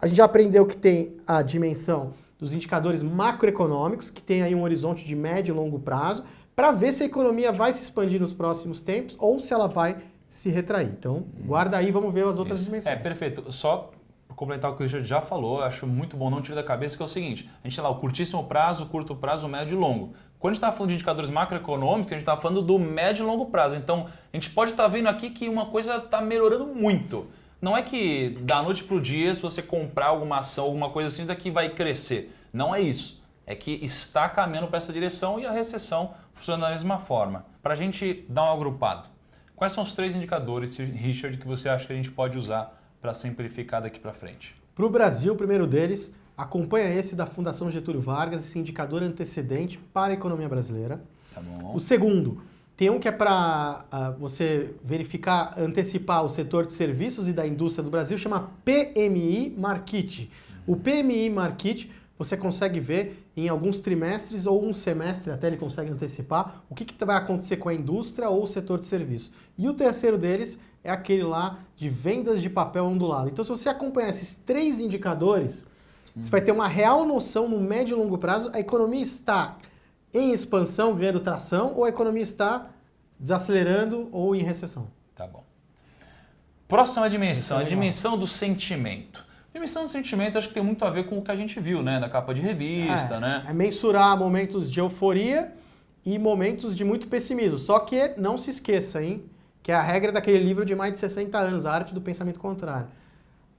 a gente já aprendeu que tem a dimensão dos indicadores macroeconômicos, que tem aí um horizonte de médio e longo prazo, para ver se a economia vai se expandir nos próximos tempos ou se ela vai se retrair. Então, guarda aí, vamos ver as outras dimensões. Perfeito. Só para complementar o que o Richard já falou, eu acho muito bom, não tirar da cabeça, que é o seguinte, a gente tem lá o curtíssimo prazo, curto prazo, médio e longo. Quando a gente está falando de indicadores macroeconômicos, a gente está falando do médio e longo prazo. Então, a gente pode estar vendo aqui que uma coisa está melhorando muito. Não é que da noite para o dia, se você comprar alguma ação, alguma coisa assim, isso daqui vai crescer. Não é isso. É que está caminhando para essa direção e a recessão funciona da mesma forma. Para a gente dar um agrupado, quais são os 3 indicadores, Richard, que você acha que a gente pode usar para simplificar daqui para frente? Para o Brasil, o primeiro deles, acompanha esse da Fundação Getúlio Vargas, esse indicador antecedente para a economia brasileira. Tá bom. O segundo, tem um que é para você verificar, antecipar o setor de serviços e da indústria do Brasil, chama PMI Markit. O PMI Markit você consegue ver em alguns trimestres ou um semestre, até ele consegue antecipar o que vai acontecer com a indústria ou o setor de serviços. E o terceiro deles é aquele lá de vendas de papel ondulado. Então, se você acompanhar esses 3 indicadores, você vai ter uma real noção no médio e longo prazo, a economia está em expansão, ganhando tração, ou a economia está desacelerando ou em recessão. Tá bom. Próxima dimensão, a dimensão do sentimento. A dimensão do sentimento acho que tem muito a ver com o que a gente viu, né? Na capa de revista, né? É mensurar momentos de euforia e momentos de muito pessimismo. Só que não se esqueça, hein? Que é a regra daquele livro de mais de 60 anos, A Arte do Pensamento Contrário.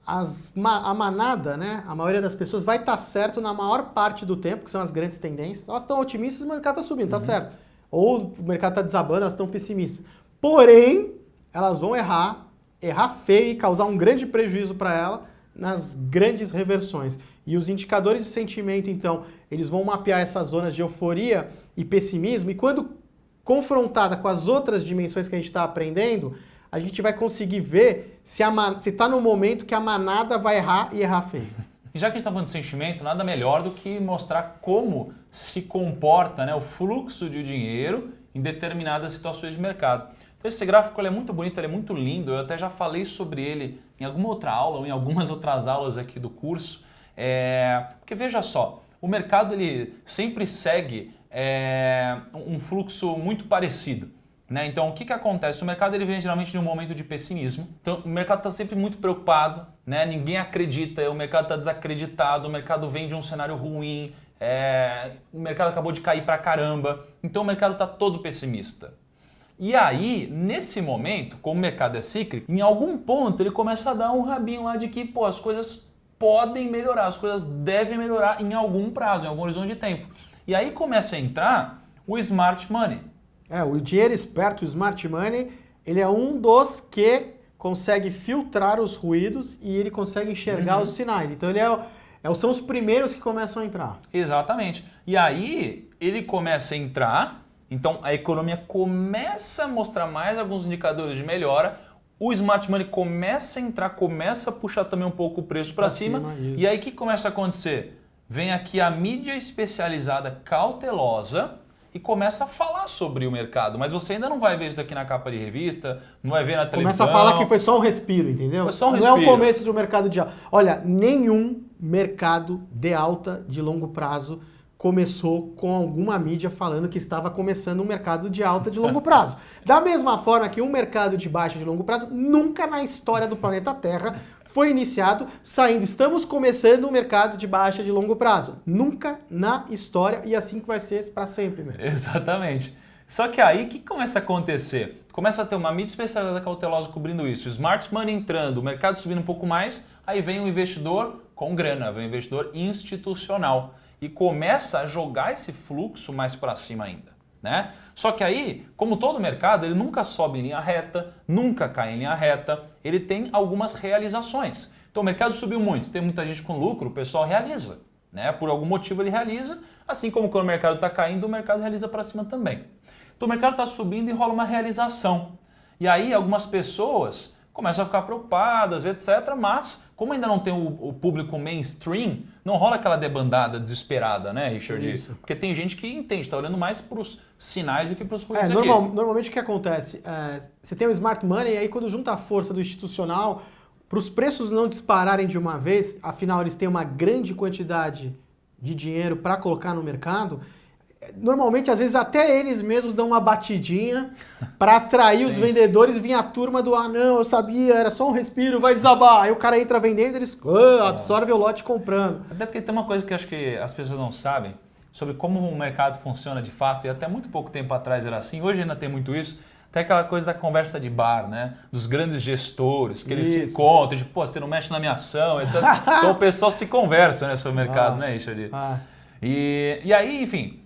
A manada, né? A maioria das pessoas vai estar certo na maior parte do tempo, que são as grandes tendências. Elas estão otimistas e o mercado está subindo, tá certo. Ou o mercado está desabando, elas estão pessimistas. Porém, elas vão errar feio e causar um grande prejuízo para ela nas grandes reversões. E os indicadores de sentimento, então, eles vão mapear essas zonas de euforia e pessimismo, e quando confrontada com as outras dimensões que a gente está aprendendo, a gente vai conseguir ver se está no momento que a manada vai errar e errar feio. E já que a gente está falando de sentimento, nada melhor do que mostrar como se comporta, né, o fluxo de dinheiro em determinadas situações de mercado. Então esse gráfico ele é muito bonito, ele é muito lindo, eu até já falei sobre ele em alguma outra aula ou em algumas outras aulas aqui do curso. Porque veja só, o mercado ele sempre segue um fluxo muito parecido. Né? Então, o que acontece? O mercado ele vem geralmente de um momento de pessimismo. Então, o mercado está sempre muito preocupado, né? Ninguém acredita, o mercado está desacreditado, o mercado vem de um cenário ruim, o mercado acabou de cair pra caramba. Então, o mercado está todo pessimista. E aí, nesse momento, como o mercado é cíclico, em algum ponto ele começa a dar um rabinho lá de que as coisas podem melhorar, as coisas devem melhorar em algum prazo, em algum horizonte de tempo. E aí começa a entrar o smart money. O dinheiro esperto, o smart money, ele é um dos que consegue filtrar os ruídos e ele consegue enxergar os sinais. Então ele são os primeiros que começam a entrar. Exatamente. E aí ele começa a entrar, então a economia começa a mostrar mais alguns indicadores de melhora, o smart money começa a entrar, começa a puxar também um pouco o preço para cima. E aí o que começa a acontecer? vem aqui a mídia especializada cautelosa e começa a falar sobre o mercado. Mas você ainda não vai ver isso daqui na capa de revista, não vai ver na televisão. Começa a falar que foi só um respiro, entendeu? Foi só um respiro. respiro. Não é o começo do mercado de alta. Olha, nenhum mercado de alta de longo prazo começou com alguma mídia falando que estava começando um mercado de alta de longo prazo. Da mesma forma que um mercado de baixa de longo prazo nunca na história do planeta Terra foi iniciado saindo, estamos começando um mercado de baixa de longo prazo. Nunca na história, e assim que vai ser para sempre mesmo. Exatamente. Só que aí, o que começa a acontecer? Começa a ter uma mídia especializada cautelosa cobrindo isso, smart money entrando, o mercado subindo um pouco mais, aí vem um investidor com grana, vem um investidor institucional e começa a jogar esse fluxo mais para cima ainda, né? Só que aí, como todo mercado, ele nunca sobe em linha reta, nunca cai em linha reta, ele tem algumas realizações. Então o mercado subiu muito, tem muita gente com lucro, o pessoal realiza, né? Por algum motivo ele realiza, assim como quando o mercado está caindo, o mercado realiza para cima também. Então o mercado está subindo e rola uma realização. E aí algumas pessoas começam a ficar preocupadas, etc. Mas, como ainda não tem o público mainstream, não rola aquela debandada desesperada, né, Richard? Isso. Porque tem gente que entende, está olhando mais para os sinais do que para os ruídos aqui. Normalmente o que acontece? Você tem o smart money e aí quando junta a força do institucional, para os preços não dispararem de uma vez, afinal eles têm uma grande quantidade de dinheiro para colocar no mercado, normalmente, às vezes, até eles mesmos dão uma batidinha para atrair os vendedores, vir a turma do não, eu sabia, era só um respiro, vai desabar. Aí o cara entra vendendo, eles absorvem o lote comprando. Até porque tem uma coisa que eu acho que as pessoas não sabem sobre como o mercado funciona de fato, e até muito pouco tempo atrás era assim, hoje ainda tem muito isso. Tem aquela coisa da conversa de bar, né? Dos grandes gestores, que eles se encontram, tipo, pô, você não mexe na minha ação, etc. Então o pessoal se conversa, né, sobre o mercado, né, Richard? E aí, enfim...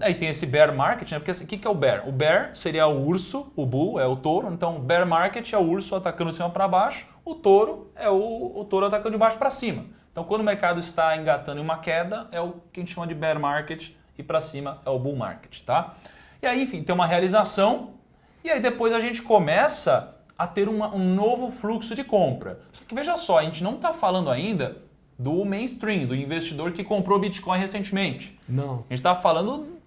Aí tem esse bear market, né? Porque o que é o bear? O bear seria o urso, o bull é o touro. Então, bear market é o urso atacando de cima para baixo, o touro é o touro atacando de baixo para cima. Então, quando o mercado está engatando em uma queda, é o que a gente chama de bear market e para cima é o bull market, tá? E aí, enfim, tem uma realização e aí depois a gente começa a ter um novo fluxo de compra. Só que veja só, a gente não está falando ainda do mainstream, do investidor que comprou Bitcoin recentemente. Não. A gente está falando...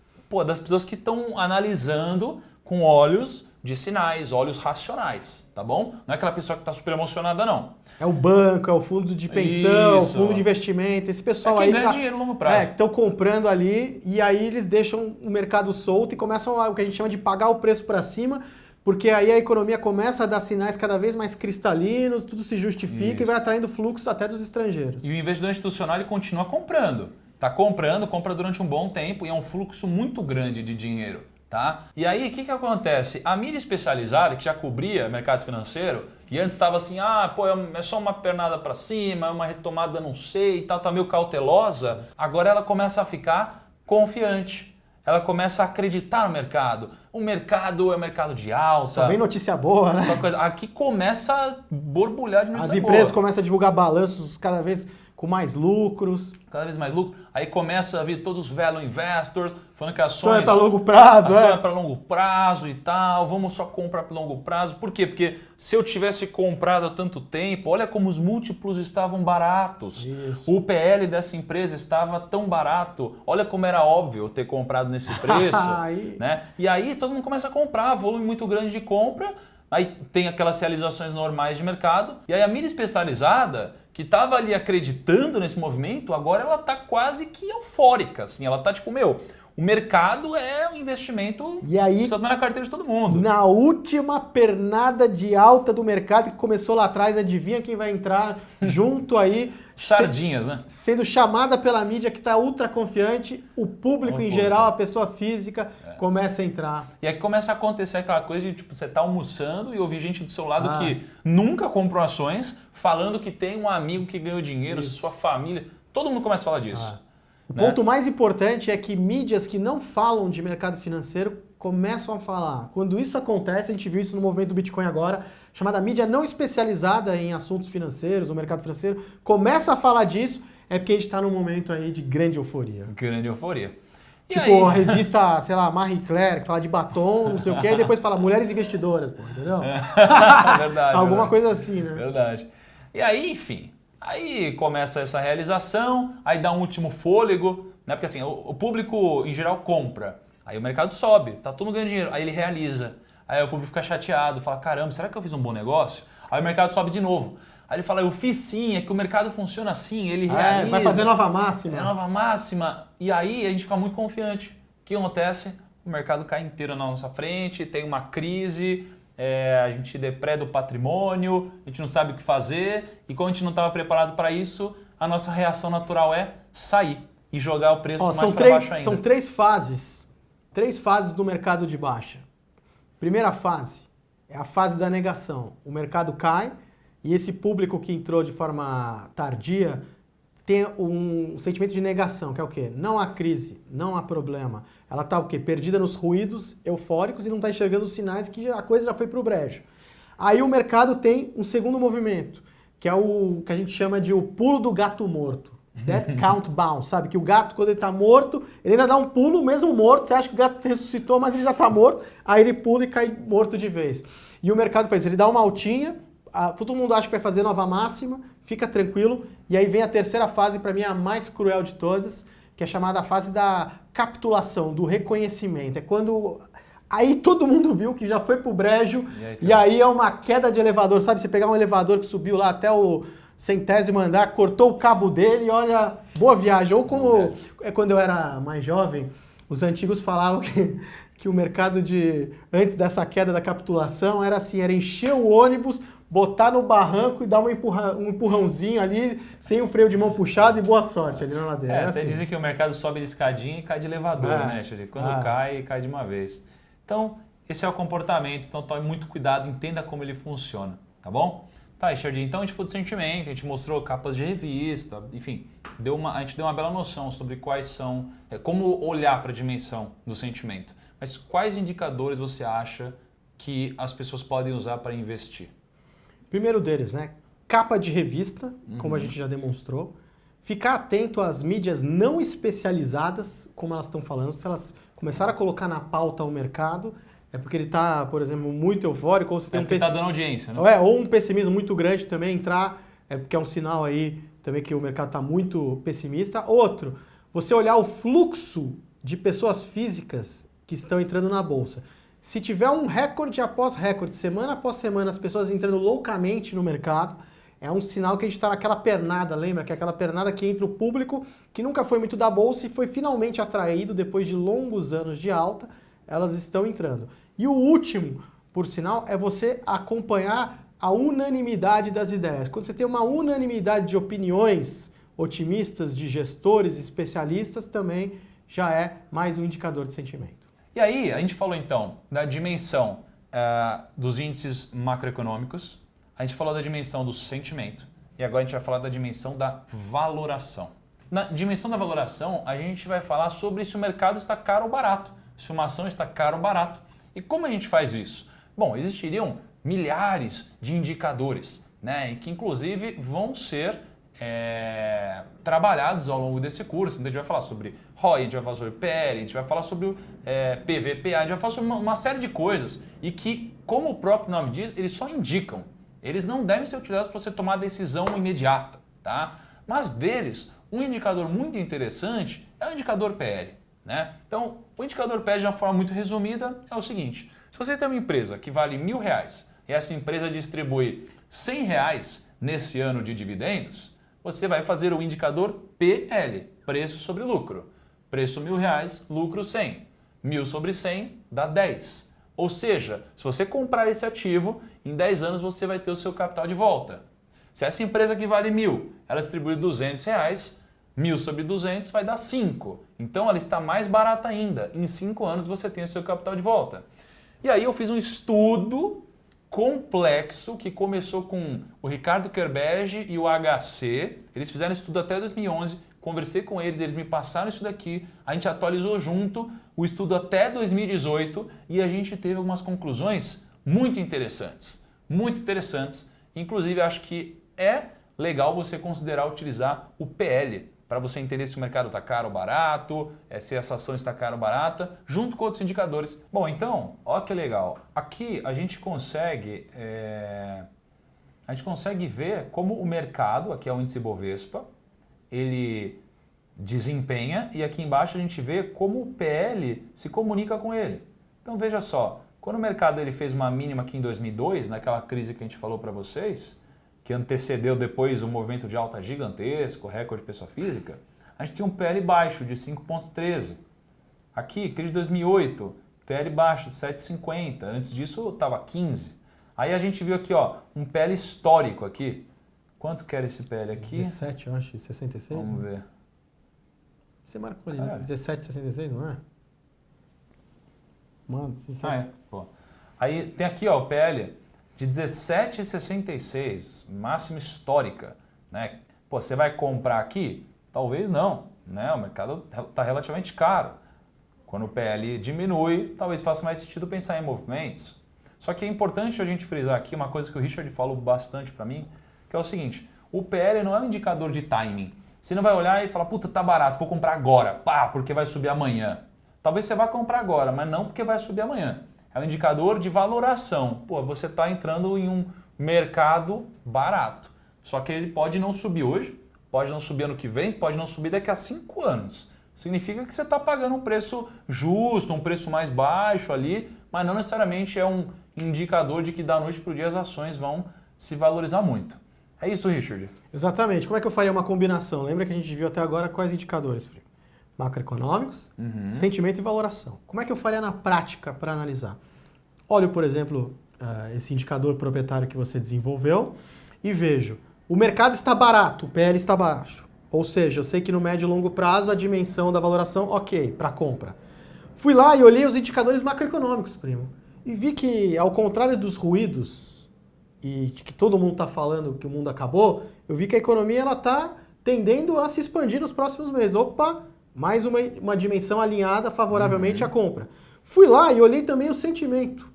das pessoas que estão analisando com olhos de sinais, olhos racionais, tá bom? Não é aquela pessoa que está super emocionada, não. É o banco, é o fundo de pensão, o fundo de investimento, esse pessoal aí ganha dinheiro a longo prazo. Que estão comprando ali e aí eles deixam o mercado solto e começam o que a gente chama de pagar o preço para cima, porque aí a economia começa a dar sinais cada vez mais cristalinos, tudo se justifica e vai atraindo fluxo até dos estrangeiros. E o investidor institucional ele continua comprando. Está comprando, compra durante um bom tempo e é um fluxo muito grande de dinheiro, tá? E aí, o que acontece? A mídia especializada, que já cobria mercado financeiro, e antes estava assim, é só uma pernada para cima, é uma retomada não sei, tá meio cautelosa, agora ela começa a ficar confiante. Ela começa a acreditar no mercado. O mercado é um mercado de alta. Só vem notícia boa, né? Aqui começa a borbulhar de notícia boa. As empresas começam a divulgar balanços cada vez com mais lucros. Cada vez mais lucro. Aí começa a vir todos os value investors falando que ações... Ação é para longo prazo, ação é para longo prazo e tal, vamos só comprar para longo prazo. Por quê? Porque se eu tivesse comprado há tanto tempo, olha como os múltiplos estavam baratos. Isso. O PL dessa empresa estava tão barato. Olha como era óbvio eu ter comprado nesse preço. Né? E aí todo mundo começa a comprar, volume muito grande de compra. Aí tem aquelas realizações normais de mercado. E aí a mídia especializada, que estava ali acreditando nesse movimento, agora ela está quase que eufórica. Assim, ela está tipo, o mercado é um investimento e aí, que precisa estar na carteira de todo mundo. Na última pernada de alta do mercado que começou lá atrás, adivinha quem vai entrar junto aí? Sardinhas, né? Sendo chamada pela mídia que está ultra confiante, o público em geral, a pessoa física, começa a entrar. E aí começa a acontecer aquela coisa de tipo, você tá almoçando e ouvir gente do seu lado que nunca comprou ações, falando que tem um amigo que ganhou dinheiro, sua família. Todo mundo começa a falar disso. O ponto mais importante é que mídias que não falam de mercado financeiro começam a falar. Quando isso acontece, a gente viu isso no movimento do Bitcoin agora, chamada mídia não especializada em assuntos financeiros, o mercado financeiro, começa a falar disso, é porque a gente está num momento aí de grande euforia. Grande euforia. Tipo, a revista, sei lá, Marie Claire, que fala de batom, não sei o quê, e depois fala mulheres investidoras, entendeu? Verdade. Alguma coisa assim, né? Verdade. E aí, enfim, Aí começa essa realização, aí dá um último fôlego, né? Porque assim, o público em geral compra, aí o mercado sobe, tá todo mundo ganhando dinheiro, aí ele realiza. Aí o público fica chateado, fala, caramba, será que eu fiz um bom negócio? Aí o mercado sobe de novo. Aí ele fala, eu fiz sim, é que o mercado funciona assim, ele realiza. Vai fazer nova máxima. É nova máxima. E aí a gente fica muito confiante. O que acontece? O mercado cai inteiro na nossa frente, tem uma crise, a gente depreda o patrimônio, a gente não sabe o que fazer. E como a gente não estava preparado para isso, a nossa reação natural é sair e jogar o preço mais para baixo ainda. São três fases do mercado de baixa. Primeira fase é a fase da negação. O mercado cai e esse público que entrou de forma tardia tem um sentimento de negação, que é o quê? Não há crise, não há problema. Ela está o quê? Perdida nos ruídos eufóricos e não está enxergando os sinais que a coisa já foi para o brejo. Aí o mercado tem um segundo movimento, que é o que a gente chama de o pulo do gato morto. Death count bounce, sabe? Que o gato, quando ele tá morto, ele ainda dá um pulo, mesmo morto, você acha que o gato ressuscitou, mas ele já tá morto, aí ele pula e cai morto de vez. E o mercado faz, ele dá uma altinha, todo mundo acha que vai fazer nova máxima, fica tranquilo, e aí vem a terceira fase, para mim a mais cruel de todas, que é chamada a fase da capitulação, do reconhecimento. É quando aí todo mundo viu que já foi pro brejo, e aí é uma queda de elevador, sabe? Você pegar um elevador que subiu lá até o 100º andar, cortou o cabo dele e olha, boa viagem. Ou como quando eu era mais jovem, os antigos falavam que o mercado antes dessa queda da capitulação era assim, era encher o ônibus, botar no barranco e dar um empurrãozinho ali, sem o freio de mão puxado e boa sorte ali na ladeira. Até dizem que o mercado sobe de escadinha e cai de elevador, né, Xande? Quando cai de uma vez. Então, esse é o comportamento, então tome muito cuidado, entenda como ele funciona, tá bom? Tá, Richard, então a gente falou de sentimento, a gente mostrou capas de revista, enfim, a gente deu uma bela noção sobre quais são, como olhar para a dimensão do sentimento. Mas quais indicadores você acha que as pessoas podem usar para investir? Primeiro deles, né? Capa de revista, como a gente já demonstrou. Ficar atento às mídias não especializadas, como elas estão falando. Se elas começaram a colocar na pauta o mercado, é porque ele está, por exemplo, muito eufórico, ou você tem está dando audiência, né? Ou um pessimismo muito grande também, entrar, porque é um sinal aí também que o mercado está muito pessimista. Outro, você olhar o fluxo de pessoas físicas que estão entrando na bolsa. Se tiver um recorde após recorde, semana após semana, as pessoas entrando loucamente no mercado, é um sinal que a gente está naquela pernada, lembra? Que é aquela pernada que entra o público que nunca foi muito da bolsa e foi finalmente atraído depois de longos anos de alta, elas estão entrando. E o último, por sinal, é você acompanhar a unanimidade das ideias. Quando você tem uma unanimidade de opiniões otimistas, de gestores, especialistas, também já é mais um indicador de sentimento. E aí, a gente falou então da dimensão dos índices macroeconômicos, a gente falou da dimensão do sentimento e agora a gente vai falar da dimensão da valoração. Na dimensão da valoração, a gente vai falar sobre se o mercado está caro ou barato, se uma ação está cara ou barato. E como a gente faz isso? Bom, existiriam milhares de indicadores, né, e que inclusive vão ser trabalhados ao longo desse curso. Então a gente vai falar sobre ROI, a gente vai falar sobre PL, a gente vai falar sobre o PVPA, a gente vai falar sobre uma série de coisas e que, como o próprio nome diz, eles só indicam. Eles não devem ser utilizados para você tomar a decisão imediata, tá? Mas deles, um indicador muito interessante é o indicador PL, né? Então, o indicador PL, de uma forma muito resumida, é o seguinte: se você tem uma empresa que vale R$1.000 e essa empresa distribui R$100 nesse ano de dividendos, você vai fazer o indicador PL, preço sobre lucro. Preço R$1.000, lucro 100. 1.000 sobre 100 dá 10. Ou seja, se você comprar esse ativo, em 10 anos você vai ter o seu capital de volta. Se essa empresa que vale 1.000, ela distribui R$200, 1.000 sobre 200 vai dar 5. Então ela está mais barata ainda. Em 5 anos você tem o seu capital de volta. E aí eu fiz um estudo complexo que começou com o Ricardo Kerbege e o HC. Eles fizeram estudo até 2011, conversei com eles, eles me passaram isso daqui, a gente atualizou junto o estudo até 2018 e a gente teve algumas conclusões muito interessantes. Muito interessantes. Inclusive, acho que é legal você considerar utilizar o PL para você entender se o mercado está caro ou barato, se essa ação está cara ou barata, junto com outros indicadores. Bom, então, olha que legal. Aqui a gente consegue a gente consegue ver como o mercado, aqui é o índice Bovespa, ele desempenha e aqui embaixo a gente vê como o PL se comunica com ele. Então veja só, quando o mercado ele fez uma mínima aqui em 2002, naquela crise que a gente falou para vocês, que antecedeu depois um movimento de alta gigantesco, recorde de pessoa física, a gente tinha um PL baixo de 5,13. Aqui, crise de 2008, PL baixo de 7,50. Antes disso estava 15. Aí a gente viu aqui, ó, um PL histórico aqui. Quanto que era esse PL aqui? 17, eu acho, 66. Vamos ver. Você marcou ali, né? 17,66, não é? Mano, 17. Pô. Aí tem aqui, ó, o PL de 17,66, máxima histórica, né? Pô, você vai comprar aqui? Talvez não, né? O mercado está relativamente caro. Quando o PL diminui, talvez faça mais sentido pensar em movimentos. Só que é importante a gente frisar aqui uma coisa que o Richard falou bastante para mim, que é o seguinte, o PL não é um indicador de timing. Você não vai olhar e falar, puta, tá barato, vou comprar agora, pá, porque vai subir amanhã. Talvez você vá comprar agora, mas não porque vai subir amanhã. É um indicador de valoração. Pô, você está entrando em um mercado barato. Só que ele pode não subir hoje, pode não subir ano que vem, pode não subir daqui a 5 anos. Significa que você está pagando um preço justo, um preço mais baixo ali, mas não necessariamente é um indicador de que da noite para o dia as ações vão se valorizar muito. É isso, Richard? Exatamente. Como é que eu faria uma combinação? Lembra que a gente viu até agora quais indicadores? Macroeconômicos, sentimento e valoração. Como é que eu faria na prática para analisar? Olho, por exemplo, esse indicador proprietário que você desenvolveu e vejo, o mercado está barato, o PL está baixo. Ou seja, eu sei que no médio e longo prazo a dimensão da valoração, ok, para compra. Fui lá e olhei os indicadores macroeconômicos, primo, e vi que, ao contrário dos ruídos e que todo mundo está falando que o mundo acabou, eu vi que a economia está tendendo a se expandir nos próximos meses. Opa, mais uma dimensão alinhada favoravelmente à compra. Fui lá e olhei também o sentimento.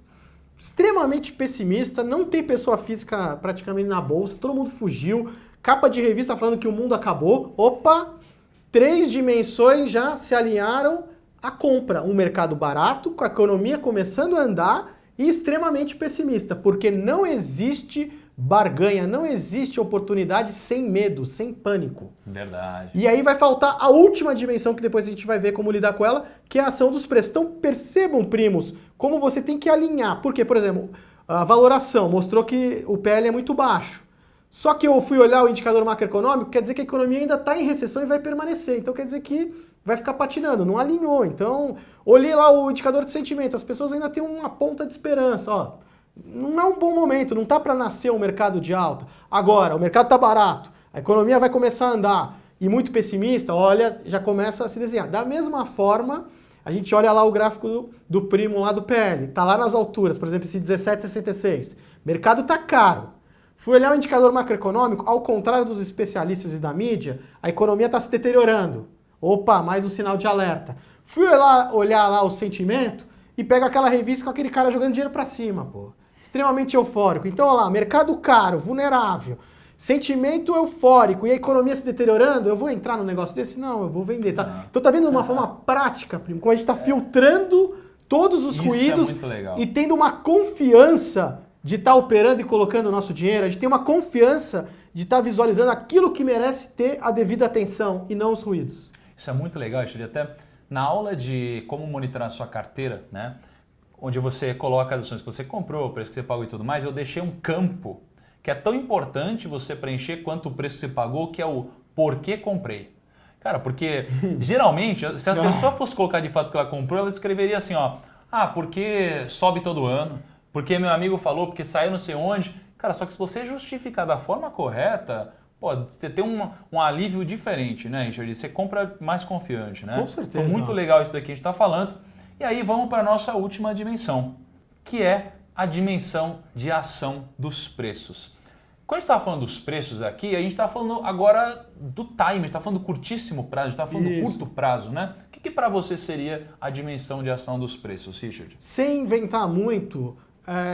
Extremamente pessimista, não tem pessoa física praticamente na bolsa, todo mundo fugiu, capa de revista falando que o mundo acabou. Opa, 3 dimensões já se alinharam à compra. Um mercado barato, com a economia começando a andar e extremamente pessimista, porque não existe barganha, não existe oportunidade sem medo, sem pânico. Verdade. E aí vai faltar a última dimensão que depois a gente vai ver como lidar com ela, que é a ação dos preços. Então percebam, primos, como você tem que alinhar. Porque, por exemplo, a valoração mostrou que o PL é muito baixo. Só que eu fui olhar o indicador macroeconômico, quer dizer que a economia ainda está em recessão e vai permanecer. Então quer dizer que vai ficar patinando, não alinhou. Então, olhei lá o indicador de sentimento, as pessoas ainda têm uma ponta de esperança, ó. Não é um bom momento, não tá para nascer um mercado de alta. Agora, o mercado tá barato, a economia vai começar a andar e muito pessimista, olha, já começa a se desenhar. Da mesma forma, a gente olha lá o gráfico do primo lá do PL, tá lá nas alturas, por exemplo, esse 17,66. Mercado tá caro. Fui olhar o indicador macroeconômico, ao contrário dos especialistas e da mídia, a economia está se deteriorando. Opa, mais um sinal de alerta. Fui olhar lá o sentimento e pego aquela revista com aquele cara jogando dinheiro para cima, pô. Extremamente eufórico. Então, olha lá, mercado caro, vulnerável, sentimento eufórico e a economia se deteriorando, eu vou entrar num negócio desse? Não, eu vou vender, tá? Então tá vendo de uma forma prática, primo, como a gente tá filtrando todos os ruídos e tendo uma confiança de estar operando e colocando o nosso dinheiro, a gente tem uma confiança de estar visualizando aquilo que merece ter a devida atenção e não os ruídos. Isso é muito legal, Richard. Até na aula de como monitorar a sua carteira, né? Onde você coloca as ações que você comprou, o preço que você pagou e tudo mais, eu deixei um campo que é tão importante você preencher quanto o preço que você pagou, que é o porquê comprei. Cara, porque geralmente, se a pessoa fosse colocar de fato o que ela comprou, ela escreveria assim, ó, porque sobe todo ano, porque meu amigo falou, porque saiu não sei onde. Cara, só que se você justificar da forma correta, pode ter um alívio diferente, né, Richard? Você compra mais confiante, né? Com certeza. Então, muito legal isso daqui que a gente está falando. E aí vamos para a nossa última dimensão, que é a dimensão de ação dos preços. Quando a gente está falando dos preços aqui, a gente está falando agora do time, a gente está falando do curtíssimo prazo, a gente está falando do curto prazo, né? O que para você seria a dimensão de ação dos preços, Richard? Sem inventar muito,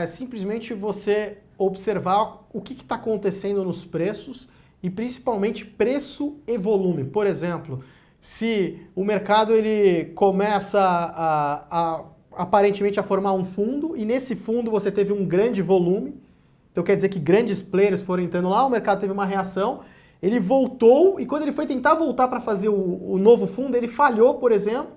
simplesmente você observar o que está acontecendo nos preços e principalmente preço e volume. Por exemplo, se o mercado ele começa aparentemente a formar um fundo e nesse fundo você teve um grande volume, Então quer dizer que grandes players foram entrando lá, o mercado teve uma reação, ele voltou e quando ele foi tentar voltar para fazer o novo fundo, ele falhou, por exemplo,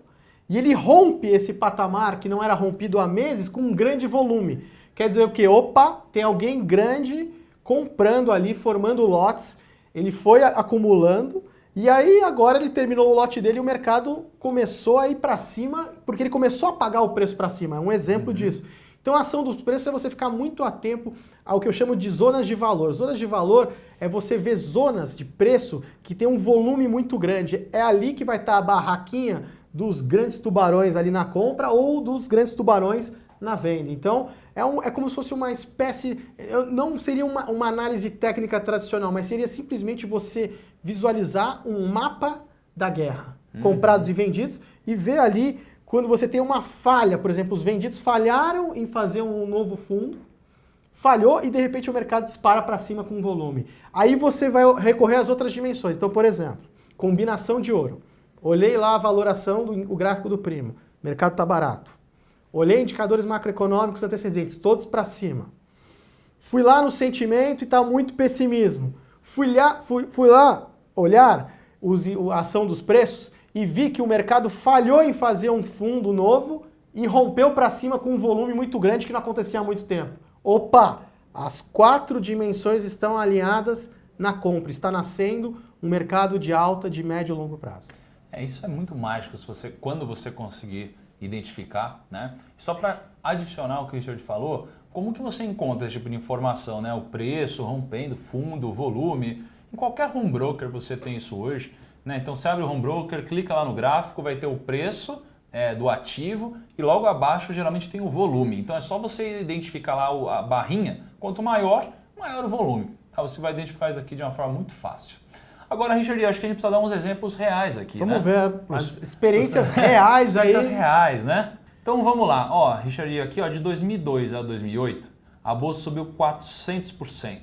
e ele rompe esse patamar que não era rompido há meses com um grande volume. Quer dizer o quê? Opa, tem alguém grande comprando ali, formando lotes, ele foi acumulando e aí agora ele terminou o lote dele e o mercado começou a ir para cima porque ele começou a pagar o preço para cima. É um exemplo disso. Então a ação dos preços é você ficar muito atento ao que eu chamo de zonas de valor. Zonas de valor é você ver zonas de preço que tem um volume muito grande. É ali que vai estar a barraquinha dos grandes tubarões ali na compra ou dos grandes tubarões na venda. Então é como se fosse uma espécie, não seria uma análise técnica tradicional, mas seria simplesmente você visualizar um mapa da guerra, comprados e vendidos, e ver ali quando você tem uma falha, por exemplo, os vendidos falharam em fazer um novo fundo, falhou e de repente o mercado dispara para cima com volume. Aí você vai recorrer às outras dimensões. Então, por exemplo, combinação de ouro. Olhei lá a valoração do gráfico do primo, o mercado está barato. Olhei indicadores macroeconômicos antecedentes, todos para cima. Fui lá no sentimento e está muito pessimismo. Fui lá olhar a ação dos preços e vi que o mercado falhou em fazer um fundo novo e rompeu para cima com um volume muito grande que não acontecia há muito tempo. Opa! As 4 dimensões estão alinhadas na compra. Está nascendo um mercado de alta, de médio e longo prazo. Isso é muito mágico quando você conseguir identificar, né? Só para adicionar o que o Richard falou, como que você encontra esse tipo de informação, né? O preço, rompendo, fundo, volume. Em qualquer home broker você tem isso hoje, né? Então você abre o home broker, clica lá no gráfico, vai ter o preço do ativo e logo abaixo geralmente tem o volume. Então é só você identificar lá a barrinha, quanto maior, maior o volume. Tá? Você vai identificar isso aqui de uma forma muito fácil. Agora, Richard, acho que a gente precisa dar uns exemplos reais aqui, Vamos ver as experiências reais aí. Experiências reais, né? Então vamos lá. Ó, Richard, aqui ó, de 2002 a 2008, a bolsa subiu 400%,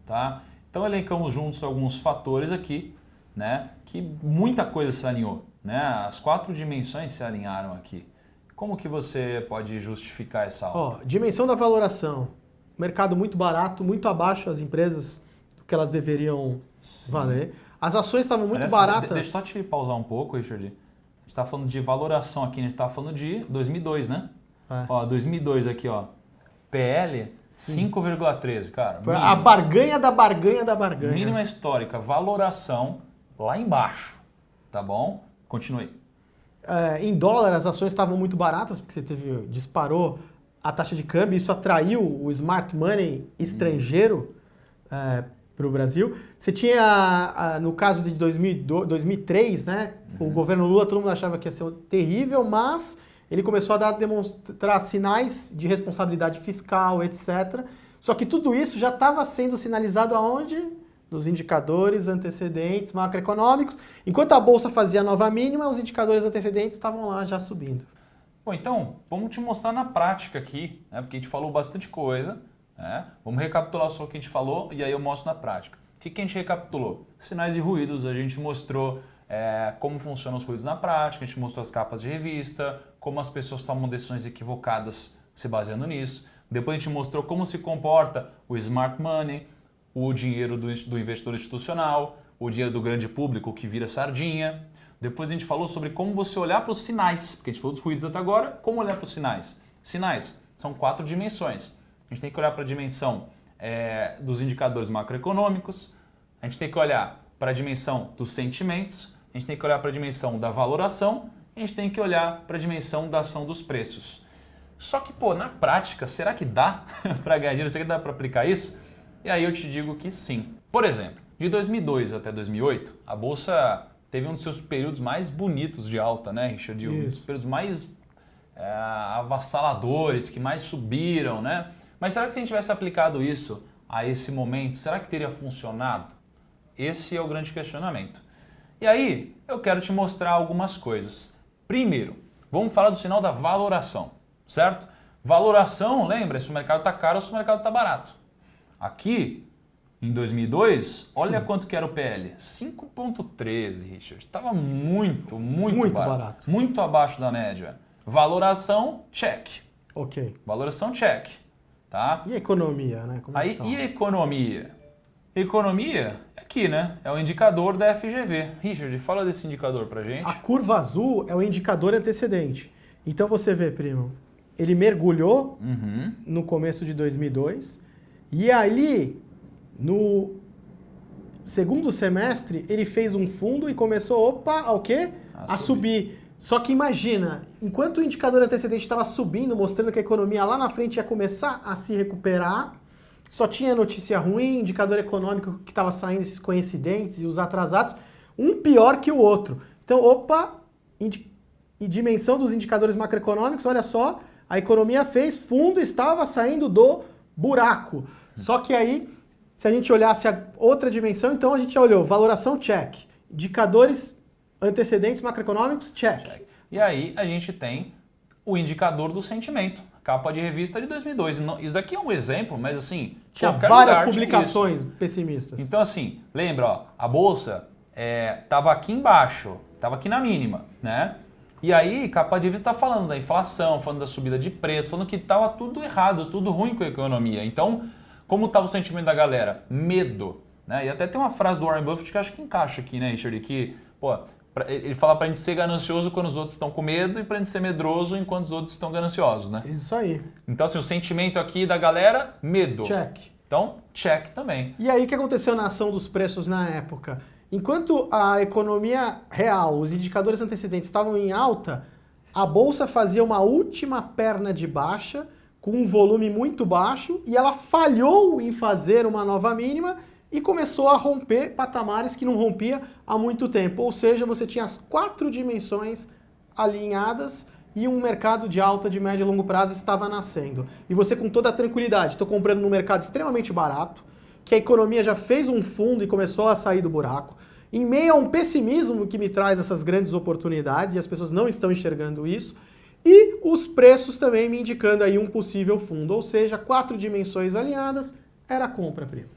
tá? Então elencamos juntos alguns fatores aqui, né? Que muita coisa se alinhou, né? As 4 dimensões se alinharam aqui. Como que você pode justificar essa alta? Ó, dimensão da valoração. Mercado muito barato, muito abaixo as empresas do que elas deveriam valer. As ações estavam muito baratas. Deixa eu só te pausar um pouco, Richard. A gente está falando de valoração aqui, a gente está falando de 2002, né? Ó, 2002 aqui, ó. PL 5,13, cara. Foi a barganha da barganha da barganha. Mínima histórica, valoração lá embaixo, tá bom? Continue. Em dólar, as ações estavam muito baratas, porque disparou a taxa de câmbio, isso atraiu o smart money estrangeiro para o Brasil. Você tinha, no caso de 2003, né? O governo Lula, todo mundo achava que ia ser terrível, mas ele começou a demonstrar sinais de responsabilidade fiscal, etc. Só que tudo isso já estava sendo sinalizado aonde? Nos indicadores antecedentes macroeconômicos. Enquanto a Bolsa fazia a nova mínima, os indicadores antecedentes estavam lá já subindo. Bom, então, vamos te mostrar na prática aqui, né? Porque a gente falou bastante coisa. Vamos recapitular só o que a gente falou e aí eu mostro na prática. O que a gente recapitulou? Sinais e ruídos, a gente mostrou como funcionam os ruídos na prática, a gente mostrou as capas de revista, como as pessoas tomam decisões equivocadas se baseando nisso. Depois a gente mostrou como se comporta o smart money, o dinheiro do investidor institucional, o dinheiro do grande público que vira sardinha. Depois a gente falou sobre como você olhar para os sinais, porque a gente falou dos ruídos até agora, como olhar para os sinais. Sinais são 4 dimensões. A gente tem que olhar para a dimensão dos indicadores macroeconômicos, a gente tem que olhar para a dimensão dos sentimentos, a gente tem que olhar para a dimensão da valoração e a gente tem que olhar para a dimensão da ação dos preços. Só que, na prática, será que dá para ganhar dinheiro? Será que dá para aplicar isso? E aí eu te digo que sim. Por exemplo, de 2002 até 2008, a Bolsa teve um dos seus períodos mais bonitos de alta, né, Richard? Um dos períodos mais avassaladores, que mais subiram, né? Mas será que se a gente tivesse aplicado isso a esse momento, será que teria funcionado? Esse é o grande questionamento. E aí, eu quero te mostrar algumas coisas. Primeiro, vamos falar do sinal da valoração, certo? Valoração, lembra, se o mercado está caro ou se o mercado está barato. Aqui, em 2002, olha quanto que era o PL. 5,13, Richard. Estava muito barato. Muito abaixo da média. Valoração, check. Ok. Valoração, check. tá? E a economia, né? Como Aí, e a economia? Economia, aqui, né? É o indicador da FGV. Richard, fala desse indicador pra gente. A curva azul é o indicador antecedente. Então você vê, primo, ele mergulhou no começo de 2002 e ali, no segundo semestre, ele fez um fundo e começou, o quê? A subir. Só que imagina, enquanto o indicador antecedente estava subindo, mostrando que a economia lá na frente ia começar a se recuperar, só tinha notícia ruim, indicador econômico que estava saindo, esses coincidentes e os atrasados, um pior que o outro. Então, e dimensão dos indicadores macroeconômicos, olha só, a economia fez fundo, estava saindo do buraco. Só que aí, se a gente olhasse a outra dimensão, então a gente olhou valoração, check. Indicadores antecedentes macroeconômicos, check. E aí a gente tem o indicador do sentimento, capa de revista de 2002. Isso daqui é um exemplo, mas assim... Tinha várias publicações pessimistas. Então assim, lembra, ó, a bolsa estava aqui embaixo, estava aqui na mínima, né? E aí, capa de revista está falando da inflação, falando da subida de preço, falando que estava tudo errado, tudo ruim com a economia. Então, como estava o sentimento da galera? Medo, né? E até tem uma frase do Warren Buffett que eu acho que encaixa aqui, né, Richard? Que, ele fala para a gente ser ganancioso quando os outros estão com medo e para a gente ser medroso enquanto os outros estão gananciosos, né? Isso aí. Então, assim, o sentimento aqui da galera, medo. Check. Então, check também. E aí, o que aconteceu na ação dos preços na época? Enquanto a economia real, os indicadores antecedentes estavam em alta, a bolsa fazia uma última perna de baixa, com um volume muito baixo, e ela falhou em fazer uma nova mínima e começou a romper patamares que não rompia há muito tempo. Ou seja, você tinha as 4 dimensões alinhadas e um mercado de alta, de médio e longo prazo estava nascendo. E você com toda a tranquilidade, estou comprando num mercado extremamente barato, que a economia já fez um fundo e começou a sair do buraco, em meio a um pessimismo que me traz essas grandes oportunidades, e as pessoas não estão enxergando isso, e os preços também me indicando aí um possível fundo, ou seja, 4 dimensões alinhadas, era compra, primo.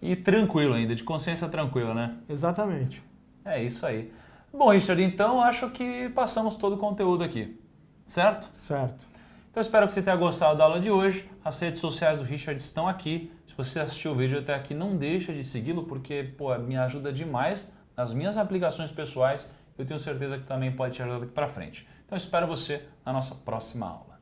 E tranquilo ainda, de consciência tranquila, né? Exatamente. É isso aí. Bom, Richard, então acho que passamos todo o conteúdo aqui, certo? Certo. Então espero que você tenha gostado da aula de hoje. As redes sociais do Richard estão aqui. Se você assistiu o vídeo até aqui, não deixa de segui-lo, porque me ajuda demais nas minhas aplicações pessoais. Eu tenho certeza que também pode te ajudar daqui para frente. Então espero você na nossa próxima aula.